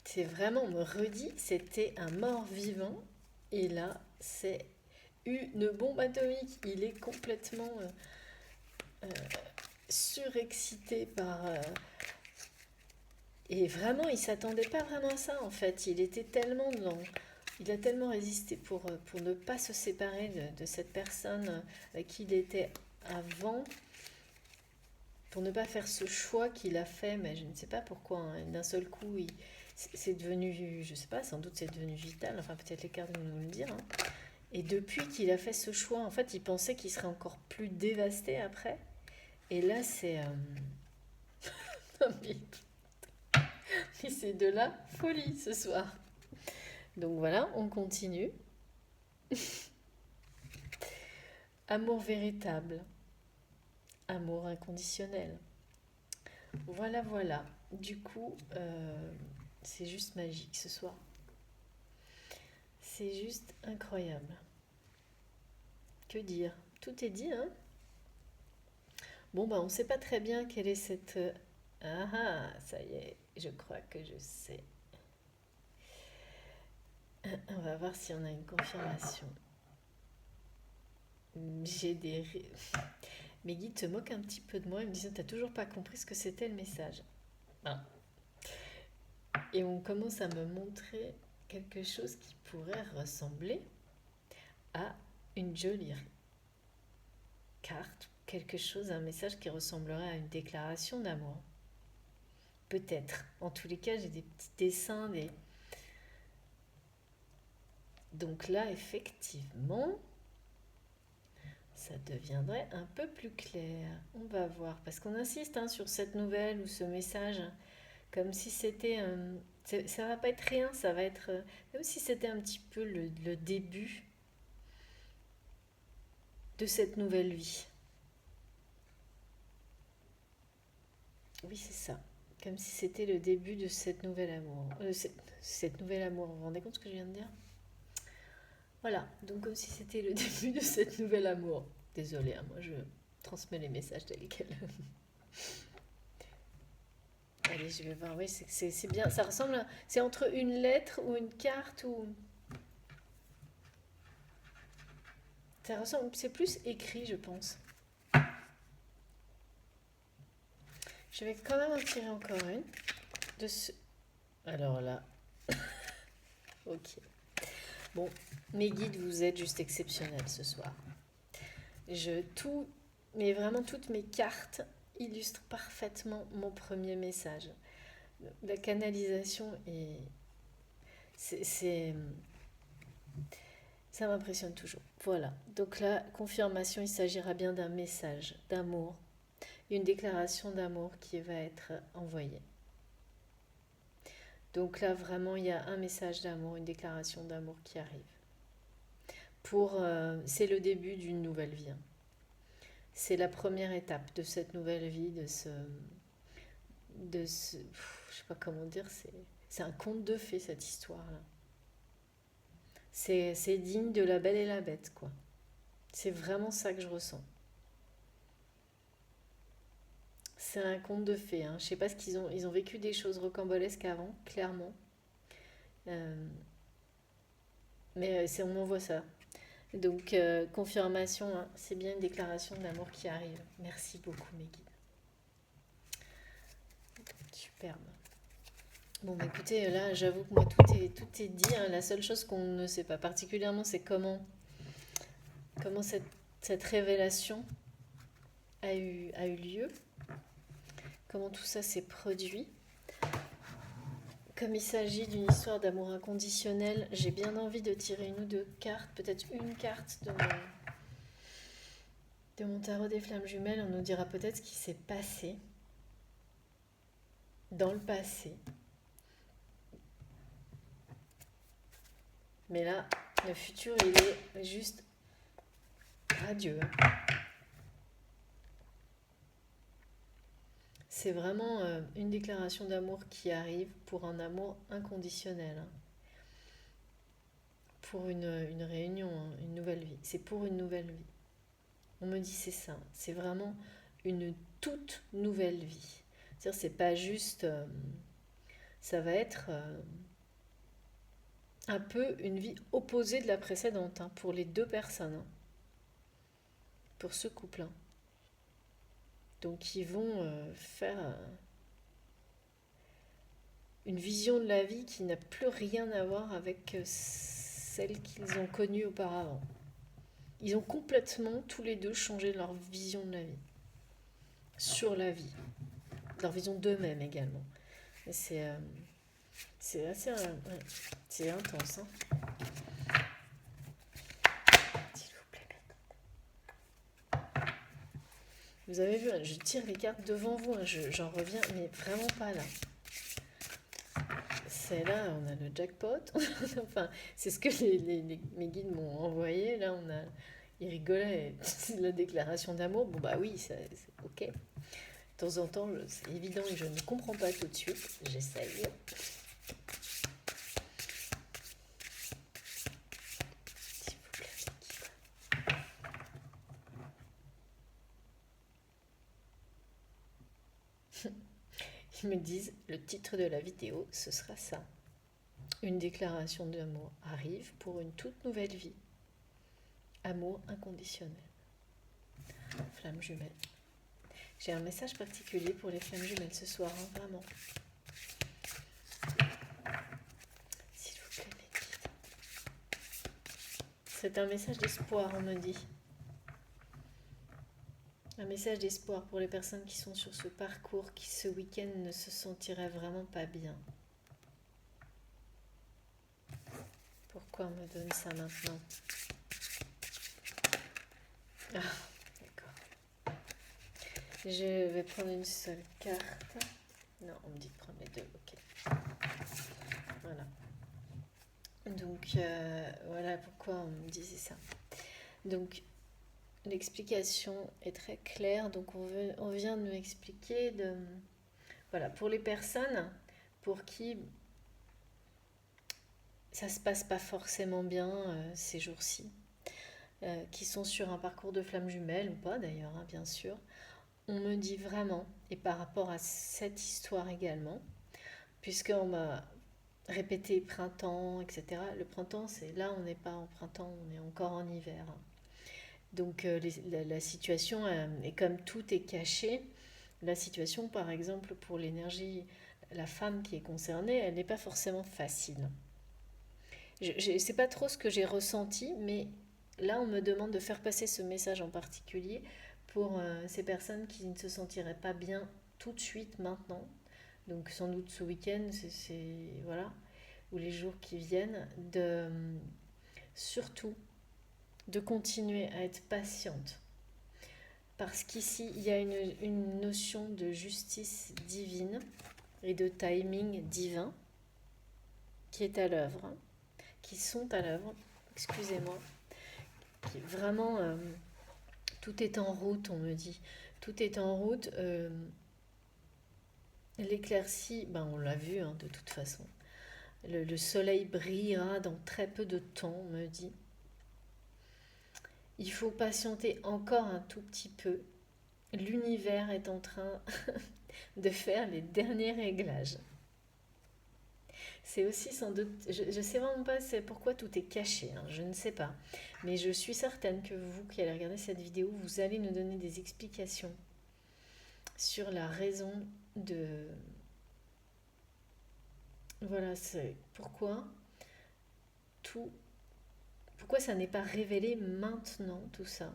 C'est vraiment, on me redit, c'était un mort-vivant. Et là, c'est une bombe atomique. Il est complètement euh, surexcité par... et vraiment, il s'attendait pas vraiment à ça, en fait. Il était tellement dans... Il a tellement résisté pour ne pas se séparer de cette personne avec qui il était avant, pour ne pas faire ce choix qu'il a fait, mais je ne sais pas pourquoi, hein. D'un seul coup, c'est devenu, je sais pas, sans doute c'est devenu vital, enfin peut-être les cartes vont nous le dire, hein. Et depuis qu'il a fait ce choix, en fait, il pensait qu'il serait encore plus dévasté après. Et là, c'est... non, mais c'est de la folie ce soir. Donc voilà, on continue. Amour véritable, amour inconditionnel. Voilà, voilà. Du coup, c'est juste magique ce soir. C'est juste incroyable. Que dire? Tout est dit, hein? Bon, bah, on ne sait pas très bien quelle est cette... Ah ah, ça y est, je crois que je sais. On va voir si on a une confirmation. J'ai des... Mes guides se moquent un petit peu de moi et me disent, t'as toujours pas compris ce que c'était le message. Ah. Et on commence à me montrer quelque chose qui pourrait ressembler à une jolie carte, quelque chose, un message qui ressemblerait à une déclaration d'amour. Peut-être. En tous les cas, j'ai des petits dessins, des... Donc là, effectivement, ça deviendrait un peu plus clair. On va voir, parce qu'on insiste, hein, sur cette nouvelle ou ce message, comme si c'était un... Ça va pas être rien, ça va être comme si c'était un petit peu le début de cette nouvelle vie. Oui, c'est ça. Comme si c'était le début de cette nouvelle amour. Cette nouvelle amour. Vous vous rendez compte ce que je viens de dire? Voilà, donc comme si c'était le début de cette nouvelle amour. Désolée, hein, moi je transmets les messages tels quels. Allez, je vais voir. Oui, c'est bien. Ça ressemble à... C'est entre une lettre ou une carte ou... Ça ressemble... C'est plus écrit, je pense. Je vais quand même en tirer encore une. De ce... Alors là... Ok. Bon, mes guides, vous êtes juste exceptionnels ce soir. Tout... Mais vraiment, toutes mes cartes illustrent parfaitement mon premier message. La canalisation est... C'est... Ça m'impressionne toujours. Voilà. Donc là, confirmation, il s'agira bien d'un message d'amour, une déclaration d'amour qui va être envoyée. Donc là, vraiment, il y a un message d'amour, une déclaration d'amour qui arrive. C'est le début d'une nouvelle vie. C'est la première étape de cette nouvelle vie, je sais pas comment dire, c'est un conte de fées cette histoire-là. C'est digne de La Belle et la Bête, quoi. C'est vraiment ça que je ressens. C'est un conte de fées. Hein. Je sais pas ce qu'ils ont. Ils ont vécu des choses rocambolesques avant, clairement. Euh, mais on m'envoie ça. Donc, confirmation, hein, c'est bien une déclaration d'amour qui arrive. Merci beaucoup, mes guides. Superbe. Bon, bah, écoutez, là, j'avoue que moi, tout est dit. Hein. La seule chose qu'on ne sait pas particulièrement, c'est comment cette révélation a eu lieu, comment tout ça s'est produit. Comme il s'agit d'une histoire d'amour inconditionnel, j'ai bien envie de tirer une ou deux cartes, peut-être une carte de mon tarot des flammes jumelles. On nous dira peut-être ce qui s'est passé dans le passé. Mais là, le futur, il est juste radieux. C'est vraiment une déclaration d'amour qui arrive pour un amour inconditionnel. Hein. Pour une réunion, hein, une nouvelle vie. C'est pour une nouvelle vie. On me dit c'est ça. C'est vraiment une toute nouvelle vie. C'est-à-dire c'est pas juste... ça va être un peu une vie opposée de la précédente hein, pour les deux personnes. Hein, pour ce couple. Hein. Donc ils vont faire une vision de la vie qui n'a plus rien à voir avec celle qu'ils ont connue auparavant. Ils ont complètement, tous les deux, changé leur vision de la vie. Sur la vie. Leur vision d'eux-mêmes également. Et c'est assez... ouais, c'est intense. Hein. S'il vous plaît. Vous avez vu, je tire les cartes devant vous. Hein, j'en reviens, mais vraiment pas là. C'est là, on a le jackpot. Enfin, c'est ce que mes guides m'ont envoyé. Là, ils rigolaient. C'est la déclaration d'amour. Bon, bah oui, c'est ok. De temps en temps, c'est évident que je ne comprends pas tout de suite. J'essaye. S'il vous plaît, ils me disent, le titre de la vidéo, ce sera ça. Une déclaration d'amour arrive pour une toute nouvelle vie. Amour inconditionnel. Flamme jumelle. J'ai un message particulier pour les flammes jumelles ce soir, hein, vraiment. S'il vous plaît, mes guides. C'est un message d'espoir, on me dit. Un message d'espoir pour les personnes qui sont sur ce parcours, qui ce week-end ne se sentiraient vraiment pas bien. Pourquoi on me donne ça maintenant? Ah, d'accord. Je vais prendre une seule carte. Non, on me dit de prendre les deux, ok. Voilà. Donc, voilà pourquoi on me disait ça. Donc, l'explication est très claire. Donc, on vient de nous expliquer voilà, pour les personnes pour qui ça se passe pas forcément bien ces jours-ci, qui sont sur un parcours de flammes jumelles ou pas d'ailleurs, hein, bien sûr. On me dit vraiment, et par rapport à cette histoire également, puisqu'on m'a répété printemps, etc. Le printemps, c'est là, on n'est pas en printemps, on est encore en hiver. Donc la situation, et comme tout est caché, la situation, par exemple, pour l'énergie, la femme qui est concernée, elle n'est pas forcément facile. Je ne sais pas trop ce que j'ai ressenti, mais là, on me demande de faire passer ce message en particulier pour ces personnes qui ne se sentiraient pas bien tout de suite, maintenant. Donc sans doute ce week-end, voilà, ou les jours qui viennent, surtout de continuer à être patiente. Parce qu'ici, il y a une notion de justice divine et de timing divin qui est à l'œuvre, hein, qui sont à l'œuvre, excusez-moi, qui vraiment, tout est en route, on me dit. Tout est en route. L'éclaircie, ben on l'a vu, hein, de toute façon. Le soleil brillera dans très peu de temps, on me dit. Il faut patienter encore un tout petit peu. L'univers est en train de faire les derniers réglages. C'est aussi sans doute, je ne sais vraiment pas c'est pourquoi tout est caché, hein, je ne sais pas. Mais je suis certaine que vous qui allez regarder cette vidéo, vous allez nous donner des explications sur la raison de... Voilà, c'est pourquoi tout... Pourquoi ça n'est pas révélé maintenant, tout ça.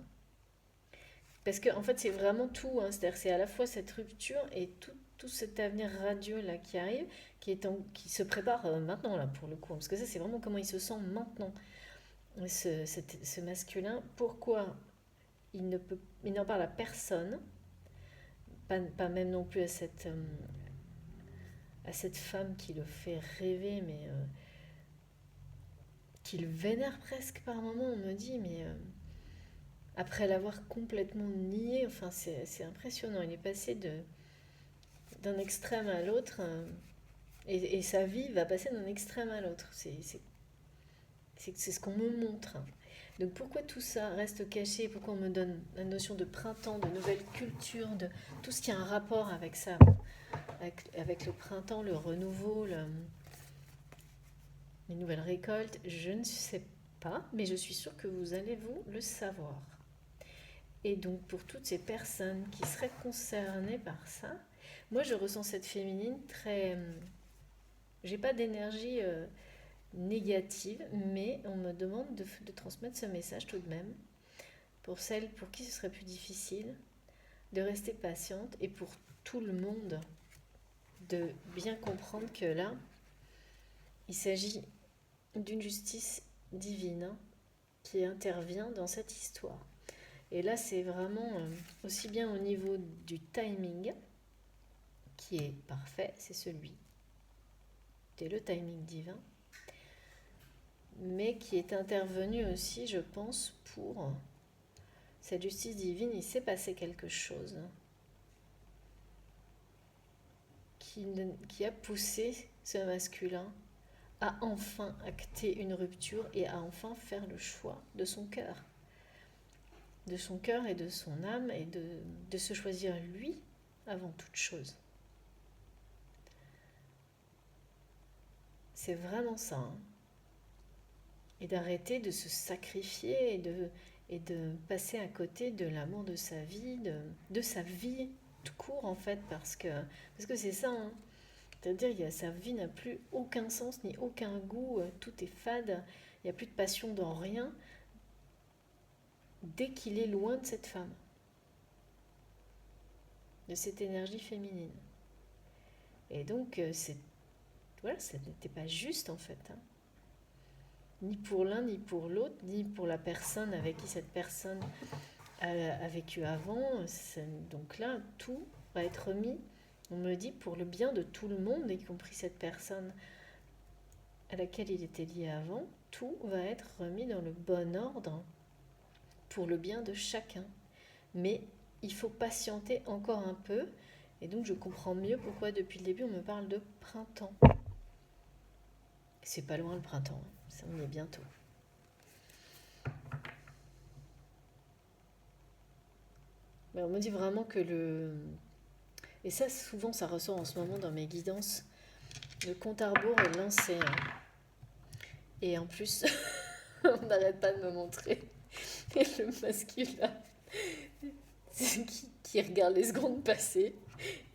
Parce que en fait, c'est vraiment tout, hein, c'est-à-dire c'est à la fois cette rupture et tout cet avenir radieux là qui arrive, qui se prépare maintenant là pour le coup. Parce que ça, c'est vraiment comment il se sent maintenant, ce masculin. Pourquoi il n'en parle à personne, pas même non plus à cette femme qui le fait rêver, mais qui le vénère presque par moments, on me dit, mais après l'avoir complètement nié, enfin c'est impressionnant. Il est passé d'un extrême à l'autre, et sa vie va passer d'un extrême à l'autre. C'est ce qu'on me montre. Donc pourquoi tout ça reste caché? Pourquoi on me donne la notion de printemps, de nouvelle culture, de tout ce qui a un rapport avec ça, avec le printemps, le renouveau, les nouvelles récoltes? Je ne sais pas, mais je suis sûre que vous allez vous le savoir. Et donc pour toutes ces personnes qui seraient concernées par ça, moi je ressens cette féminine très... J'ai pas d'énergie négative, mais on me demande de transmettre ce message tout de même. Pour celles pour qui ce serait plus difficile, de rester patiente, et pour tout le monde, de bien comprendre que là, il s'agit d'une justice divine, hein, qui intervient dans cette histoire. Et là, c'est vraiment aussi bien au niveau du timing, qui est parfait, c'est le timing divin, mais qui est intervenu aussi, je pense, pour cette justice divine. Il s'est passé quelque chose qui a poussé ce masculin à enfin acter une rupture et à enfin faire le choix de son cœur. De son cœur et de son âme, et de se choisir lui avant toute chose. C'est vraiment ça, hein. Et d'arrêter de se sacrifier et de passer à côté de l'amour de sa vie, de sa vie tout court en fait, parce que c'est ça, hein. C'est-à-dire sa vie n'a plus aucun sens ni aucun goût, tout est fade, il n'y a plus de passion dans rien, dès qu'il est loin de cette femme, de cette énergie féminine. Et donc, voilà, ça n'était pas juste en fait, hein. Ni pour l'un, ni pour l'autre, ni pour la personne avec qui cette personne a vécu avant. Donc là, tout va être remis, on me dit, pour le bien de tout le monde, y compris cette personne à laquelle il était lié avant. Tout va être remis dans le bon ordre pour le bien de chacun. Mais il faut patienter encore un peu, et donc je comprends mieux pourquoi depuis le début on me parle de printemps. C'est pas loin le printemps, ça on y est bientôt. Mais on me dit vraiment que le... Et ça, souvent, ça ressort en ce moment dans mes guidances. Le compte à rebours est lancé, hein. Et en plus, on n'arrête pas de me montrer le masculin qui regarde les secondes passer,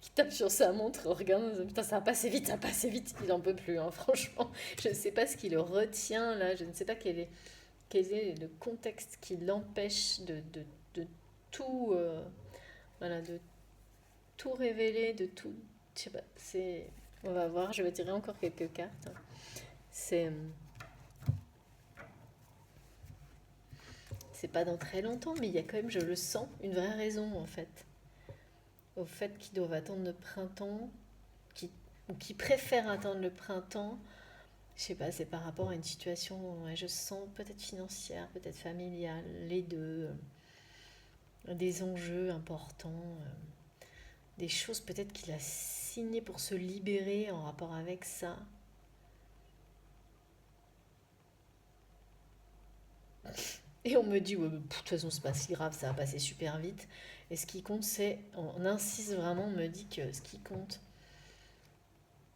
qui tape sur sa montre, regarde, putain, ça va passer vite, ça va passer vite. Il en peut plus, hein, franchement. Je ne sais pas ce qui le retient là, je ne sais pas quel est le contexte qui l'empêche de tout, voilà, de tout révéler, de tout. Je sais pas, c'est. On va voir, je vais tirer encore quelques cartes. C'est. C'est pas dans très longtemps, mais il y a quand même, je le sens, une vraie raison en fait. Au fait qu'ils doivent attendre le printemps, qui, ou qu'ils préfèrent attendre le printemps. Je sais pas, c'est par rapport à une situation, ouais, je sens peut-être financière, peut-être familiale, les deux, des enjeux importants, des choses peut-être qu'il a signé pour se libérer en rapport avec ça. Et on me dit, ouais, de toute façon, c'est pas si grave, ça va passer super vite. Et ce qui compte, c'est, on insiste vraiment, on me dit que ce qui compte.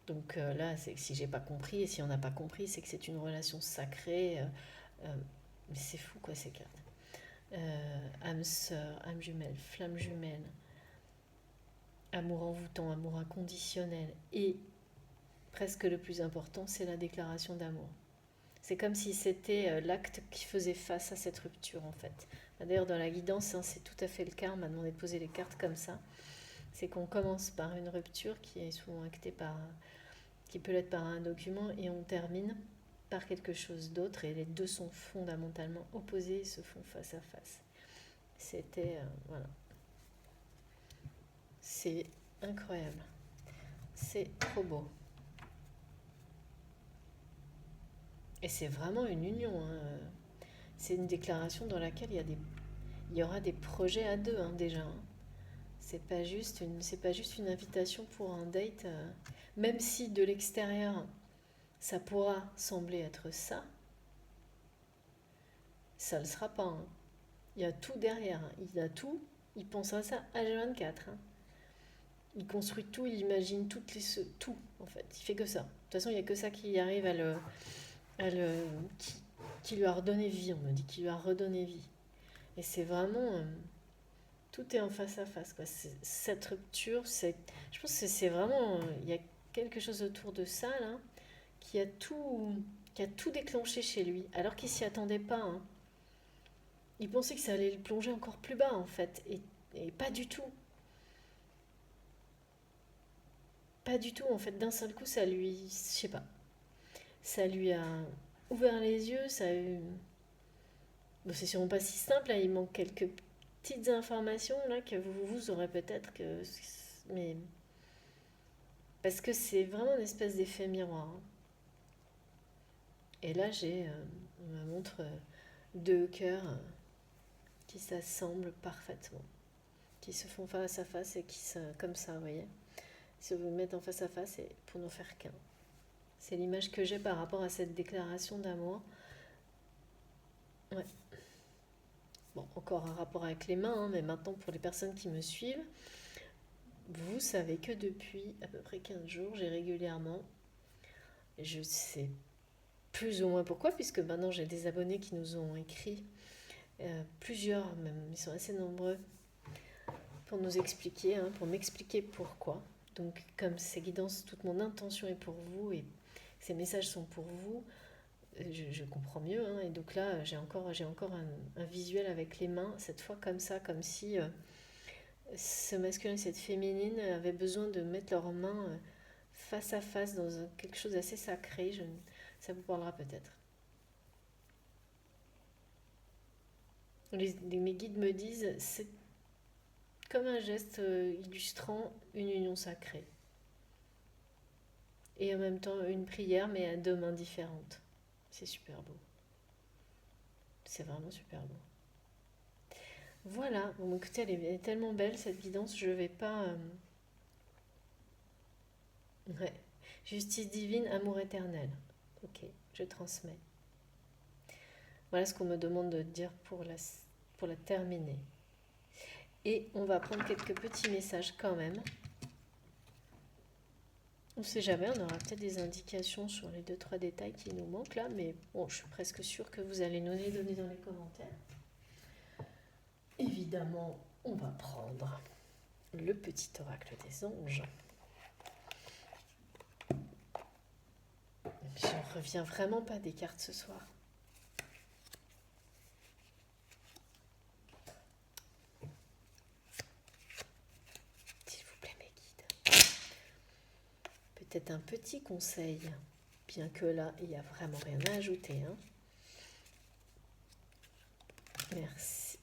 Donc là, c'est que si j'ai pas compris, et si on n'a pas compris, c'est que c'est une relation sacrée. Euh, mais c'est fou, quoi, ces cartes. Âme sœur, âme jumelle, flamme jumelle, amour envoûtant, amour inconditionnel. Et presque le plus important, c'est la déclaration d'amour. C'est comme si c'était l'acte qui faisait face à cette rupture en fait. D'ailleurs dans la guidance, hein, c'est tout à fait le cas, on m'a demandé de poser les cartes comme ça. C'est qu'on commence par une rupture qui est souvent actée par, qui peut l'être par un document et on termine par quelque chose d'autre et les deux sont fondamentalement opposés et se font face à face. C'était, voilà, c'est incroyable, c'est trop beau. Et c'est vraiment une union, hein. C'est une déclaration dans laquelle il y aura des projets à deux hein, déjà, hein. C'est pas juste une invitation pour un date, même si de l'extérieur ça pourra sembler être ça, ça ne le sera pas, hein. Il y a tout derrière, hein. Il a tout, il pense à ça H24, hein. Il construit tout, il imagine tout en fait. Il fait que ça. De toute façon, il n'y a que ça qui arrive à le qui lui a redonné vie. On me dit qu'il lui a redonné vie. Et c'est vraiment tout est en face à face quoi. Cette rupture, je pense que c'est vraiment il y a quelque chose autour de ça là qui a tout déclenché chez lui alors qu'il s'y attendait pas, hein. Il pensait que ça allait le plonger encore plus bas en fait et pas du tout. Pas du tout en fait, d'un seul coup ça lui, je sais pas, ça lui a ouvert les yeux, ça a eu... Bon, c'est sûrement pas si simple, là, il manque quelques petites informations là que vous aurez peut-être que... Mais... Parce que c'est vraiment une espèce d'effet miroir, hein. Et là j'ai... on me montre deux cœurs qui s'assemblent parfaitement, qui se font face à face et qui se... comme ça, vous voyez, ils se mettent en face à face et pour n'en faire qu'un. C'est l'image que j'ai par rapport à cette déclaration d'amour. Ouais. Bon, encore un rapport avec les mains, hein, mais maintenant pour les personnes qui me suivent, vous savez que depuis à peu près 15 jours, j'ai régulièrement, je sais plus ou moins pourquoi, puisque maintenant j'ai des abonnés qui nous ont écrit, plusieurs même, ils sont assez nombreux, pour nous expliquer, hein, pour m'expliquer pourquoi. Donc comme ces guidances, toute mon intention est pour vous et ces messages sont pour vous, je comprends mieux, hein. Et donc là, j'ai encore un visuel avec les mains, cette fois comme ça, comme si ce masculin et cette féminine avaient besoin de mettre leurs mains face à face dans quelque chose d'assez sacré. Ça vous parlera peut-être. Mes guides me disent, c'est comme un geste illustrant une union sacrée. Et en même temps une prière, mais à deux mains différentes. C'est super beau. C'est vraiment super beau. Voilà, bon écoutez, elle est tellement belle cette guidance, je vais pas... Ouais. Justice divine, amour éternel. Ok, je transmets. Voilà ce qu'on me demande de dire pour la terminer. Et on va prendre quelques petits messages quand même. On ne sait jamais, on aura peut-être des indications sur les 2-3 détails qui nous manquent là, mais bon, je suis presque sûre que vous allez nous les donner dans les commentaires. Évidemment, on va prendre le petit oracle des anges. Je ne reviens vraiment pas des cartes ce soir. S'il vous plaît, mes guides. Peut-être un petit conseil, bien que là, il n'y a vraiment rien à ajouter. Hein. Merci.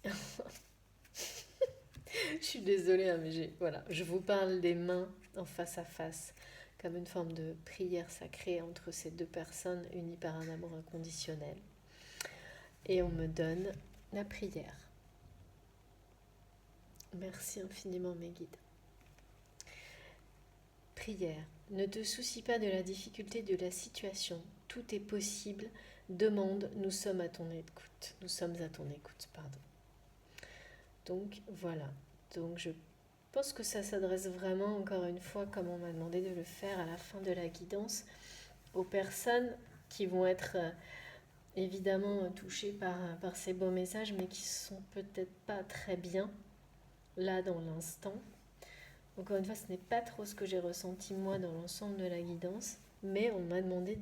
Je suis désolée, hein, mais voilà, je vous parle des mains en face à face, comme une forme de prière sacrée entre ces deux personnes unies par un amour inconditionnel. Et on me donne la prière. Merci infiniment, mes guides. Prière. Ne te soucie pas de la difficulté de la situation. Tout est possible. Demande, nous sommes à ton écoute. Nous sommes à ton écoute, pardon. Donc voilà. Donc je pense que ça s'adresse vraiment, encore une fois, comme on m'a demandé de le faire à la fin de la guidance, aux personnes qui vont être évidemment touchées par ces beaux messages, mais qui sont peut-être pas très bien là dans l'instant. Encore une fois, ce n'est pas trop ce que j'ai ressenti moi dans l'ensemble de la guidance, mais on m'a demandé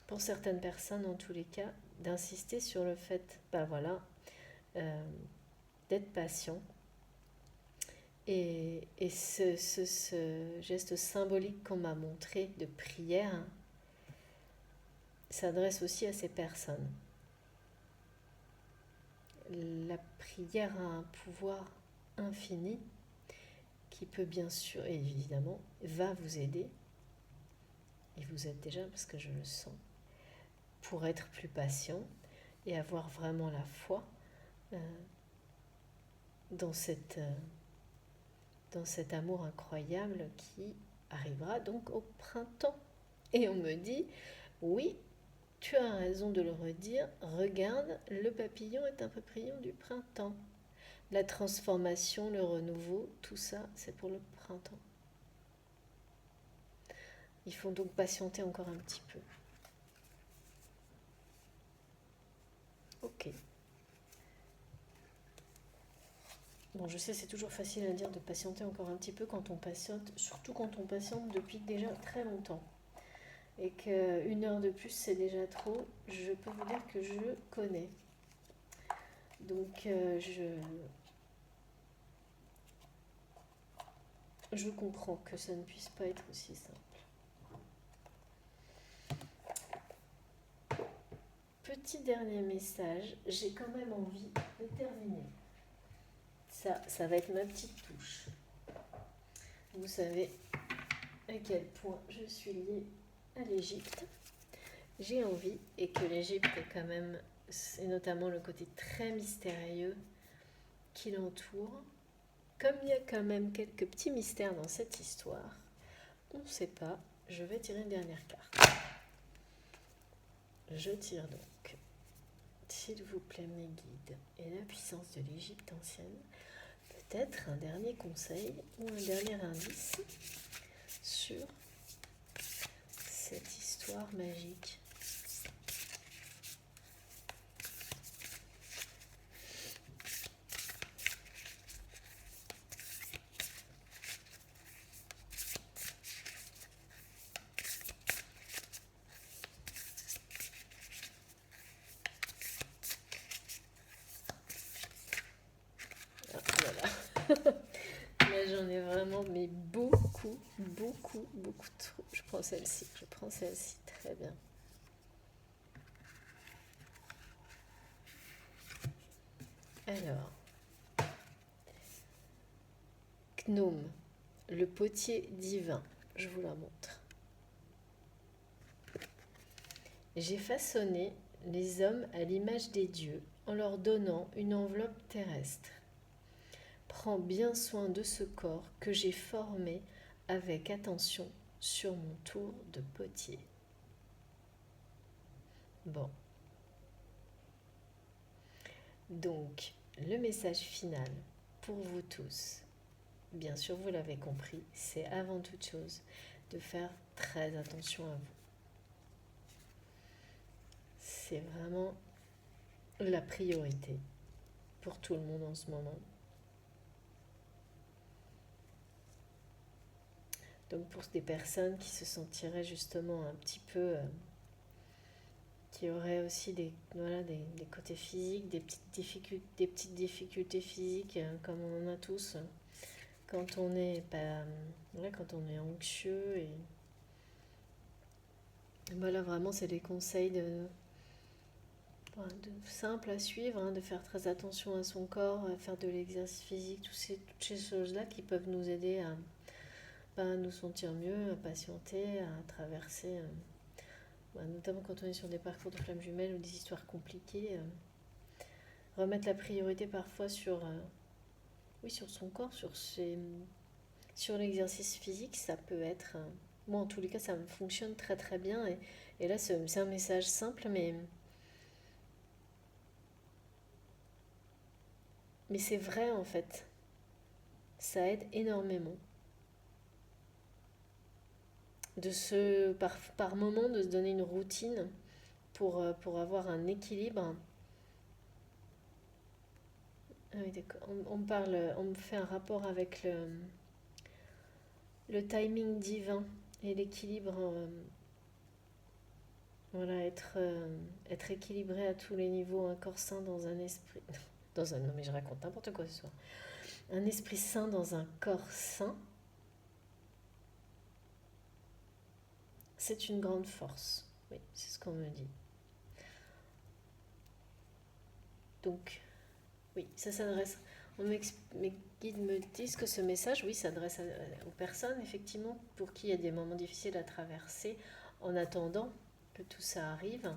pour certaines personnes en tous les cas, d'insister sur le fait, d'être patient. Et ce geste symbolique qu'on m'a montré de prière s'adresse aussi à ces personnes. La prière a un pouvoir infini qui peut bien sûr, et évidemment, va vous aider, et vous êtes déjà parce que je le sens, pour être plus patient et avoir vraiment la foi dans cet amour incroyable qui arrivera donc au printemps. Et on me dit, oui, tu as raison de le redire, regarde, le papillon est un papillon du printemps. La transformation, le renouveau, tout ça, c'est pour le printemps. Il faut donc patienter encore un petit peu. Ok. Bon, je sais, c'est toujours facile à dire de patienter encore un petit peu quand on patiente, surtout quand on patiente depuis déjà très longtemps. Et qu'une heure de plus, c'est déjà trop. Je peux vous dire que je connais. Donc, je comprends que ça ne puisse pas être aussi simple. Petit dernier message, j'ai quand même envie de terminer. Ça va être ma petite touche. Vous savez à quel point je suis liée à l'Égypte. J'ai envie, et que l'Égypte est quand même, et notamment le côté très mystérieux qui l'entoure, comme il y a quand même quelques petits mystères dans cette histoire, on ne sait pas, je vais tirer une dernière carte. Je tire donc, s'il vous plaît mes guides, et la puissance de l'Égypte ancienne, peut-être un dernier conseil ou un dernier indice sur cette histoire magique. Ah, voilà. Là j'en ai vraiment, mais beaucoup trop. Je prends celle-ci, très bien. Alors, Gnome, le potier divin, je vous la montre. J'ai façonné les hommes à l'image des dieux en leur donnant une enveloppe terrestre. Prends bien soin de ce corps que j'ai formé avec attention sur mon tour de potier. Bon, donc le message final pour vous tous, bien sûr vous l'avez compris, c'est avant toute chose de faire très attention à vous. C'est vraiment la priorité pour tout le monde en ce moment. Donc pour des personnes qui se sentiraient justement un petit peu, qui auraient aussi des côtés physiques, des petites difficultés physiques, comme on en a tous, quand on est, quand on est anxieux. Et voilà, vraiment, c'est des conseils simples à suivre, de faire très attention à son corps, à faire de l'exercice physique, toutes ces choses-là qui peuvent nous aider à nous sentir mieux, à patienter, à traverser, notamment quand on est sur des parcours de flammes jumelles ou des histoires compliquées, remettre la priorité parfois sur son corps, sur l'exercice physique, ça peut être, moi en tous les cas ça me fonctionne très très bien, et là c'est un message simple, mais c'est vrai en fait, ça aide énormément par moment de se donner une routine pour avoir un équilibre. Ah oui, d'accord. On me fait un rapport avec le timing divin et l'équilibre. Voilà, être équilibré à tous les niveaux, un corps sain dans un esprit. Non, mais je raconte n'importe quoi ce soir. Un esprit sain dans un corps sain, c'est une grande force. Oui, c'est ce qu'on me dit. Donc, oui, ça s'adresse. Mes guides me disent que ce message, oui, s'adresse aux personnes, effectivement, pour qui il y a des moments difficiles à traverser, en attendant que tout ça arrive,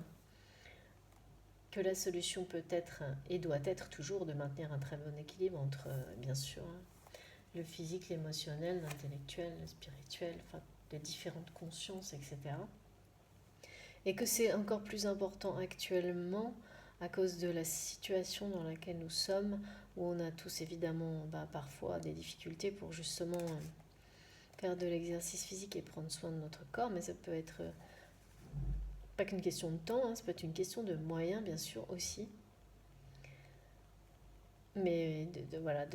que la solution peut être et doit être toujours de maintenir un très bon équilibre entre, bien sûr, le physique, l'émotionnel, l'intellectuel, le spirituel, enfin, de différentes consciences, etc. Et que c'est encore plus important actuellement à cause de la situation dans laquelle nous sommes, où on a tous évidemment parfois des difficultés pour justement faire de l'exercice physique et prendre soin de notre corps, mais ça peut être pas qu'une question de temps, ça peut être une question de moyens bien sûr aussi, mais voilà,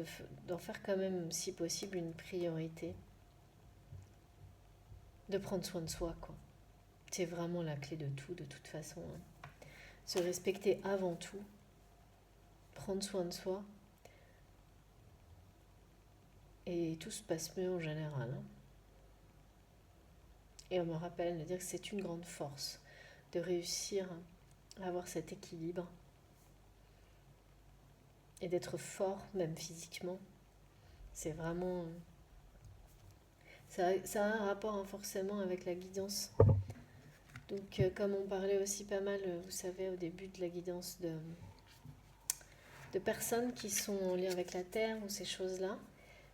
d'en faire quand même si possible une priorité, de prendre soin de soi, quoi. C'est vraiment la clé de tout, de toute façon. Se respecter avant tout, prendre soin de soi, et tout se passe mieux en général. Et on me rappelle de dire que c'est une grande force de réussir à avoir cet équilibre et d'être fort, même physiquement. C'est vraiment. Ça a un rapport forcément avec la guidance. Donc, comme on parlait aussi pas mal, vous savez, au début de la guidance de personnes qui sont en lien avec la terre ou ces choses-là,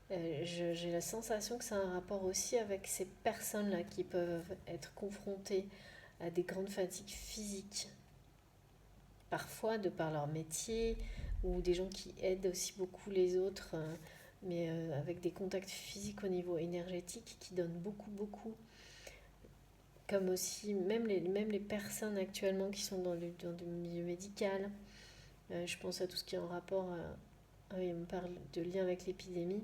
j'ai la sensation que ça a un rapport aussi avec ces personnes-là qui peuvent être confrontées à des grandes fatigues physiques, parfois de par leur métier, ou des gens qui aident aussi beaucoup les autres, mais avec des contacts physiques au niveau énergétique qui donnent beaucoup, beaucoup. Comme aussi, même les personnes actuellement qui sont dans le milieu médical, je pense à tout ce qui est en rapport, oui, on me parle de lien avec l'épidémie,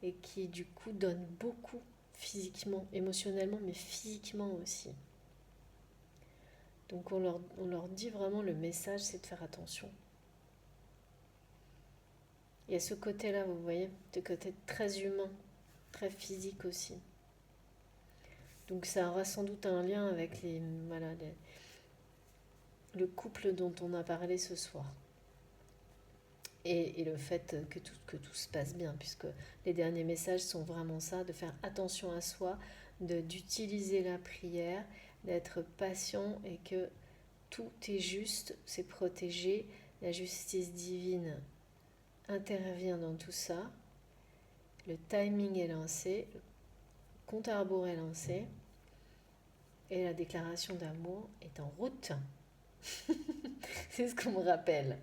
et qui du coup donnent beaucoup physiquement, émotionnellement, mais physiquement aussi. Donc on leur dit vraiment le message, c'est de faire attention. Il y a ce côté-là, vous voyez, ce côté très humain, très physique aussi. Donc ça aura sans doute un lien avec le couple dont on a parlé ce soir. Et le fait que tout se passe bien, puisque les derniers messages sont vraiment ça, de faire attention à soi, d'utiliser la prière, d'être patient, et que tout est juste, c'est protégé, la justice divine intervient dans tout ça, le timing est lancé, le compte à rebours est lancé, et la déclaration d'amour est en route. C'est ce qu'on me rappelle.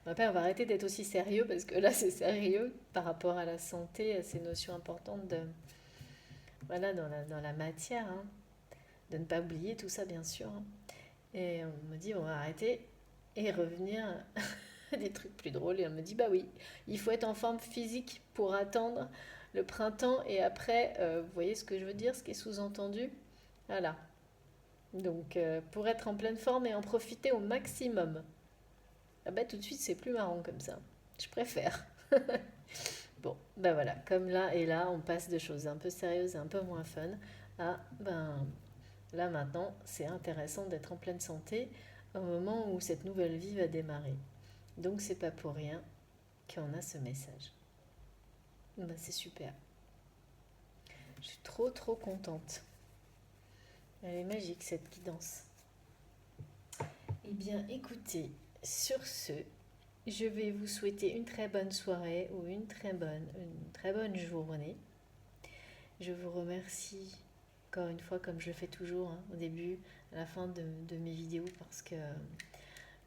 On va arrêter d'être aussi sérieux parce que là, c'est sérieux par rapport à la santé, à ces notions importantes voilà, dans la matière, hein. De ne pas oublier tout ça, bien sûr, hein. Et on me dit, on va arrêter et revenir à des trucs plus drôles. Et on me dit, bah oui, il faut être en forme physique pour attendre le printemps. Et après, vous voyez ce que je veux dire, ce qui est sous-entendu? Voilà. Donc, pour être en pleine forme et en profiter au maximum. Ah bah tout de suite, c'est plus marrant comme ça. Je préfère. Bon, ben voilà, comme là et là, on passe de choses un peu sérieuses et un peu moins fun à, ben là maintenant, c'est intéressant d'être en pleine santé au moment où cette nouvelle vie va démarrer. Donc c'est pas pour rien qu'on a ce message. Ben, c'est super. Je suis trop contente. Elle est magique cette guidance. Eh bien écoutez, sur ce, je vais vous souhaiter une très bonne soirée ou une très bonne journée. Je vous remercie encore une fois, comme je le fais toujours, hein, au début, à la fin de mes vidéos, parce que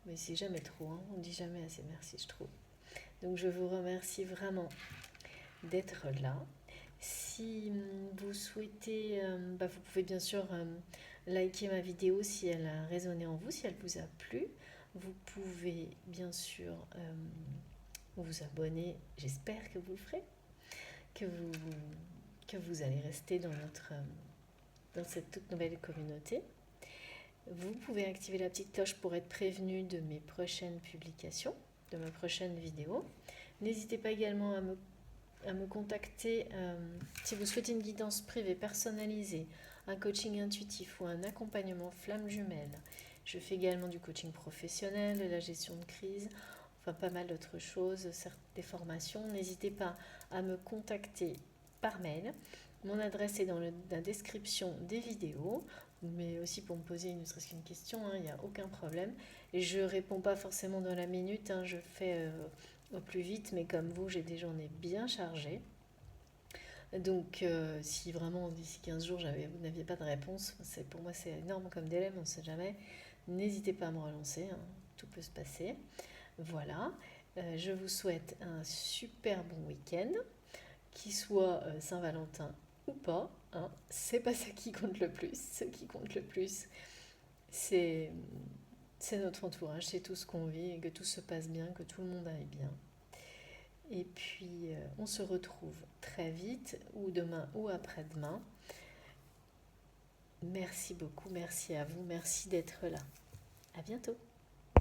mais c'est jamais trop, hein, on dit jamais assez merci, je trouve. Donc je vous remercie vraiment d'être là. Si vous souhaitez, bah, vous pouvez bien sûr liker ma vidéo si elle a résonné en vous, si elle vous a plu. Vous pouvez bien sûr vous abonner, j'espère que vous le ferez, que vous, que vous allez rester dans cette toute nouvelle communauté. Vous pouvez activer la petite cloche pour être prévenu de mes prochaines publications, de ma prochaine vidéo. N'hésitez pas également à me contacter si vous souhaitez une guidance privée personnalisée, un coaching intuitif ou un accompagnement flamme jumelle. Je fais également du coaching professionnel, de la gestion de crise, enfin pas mal d'autres choses, des formations. N'hésitez pas à me contacter par mail. Mon adresse est dans la description des vidéos, mais aussi pour me poser ne serait-ce qu'une question, il n'y a aucun problème. Et je ne réponds pas forcément dans la minute, hein, je fais au plus vite, mais comme vous, j'ai des journées bien chargées. Donc si vraiment d'ici 15 jours vous n'aviez pas de réponse, pour moi c'est énorme comme délai, mais on ne sait jamais. N'hésitez pas à me relancer, hein, tout peut se passer. Voilà, je vous souhaite un super bon week-end, qu'il soit Saint-Valentin ou pas, hein, c'est pas ça qui compte le plus. Ce qui compte le plus, c'est notre entourage, c'est tout ce qu'on vit, et que tout se passe bien, que tout le monde aille bien. Et puis, on se retrouve très vite, ou demain ou après-demain. Merci beaucoup, merci à vous, merci d'être là. À bientôt.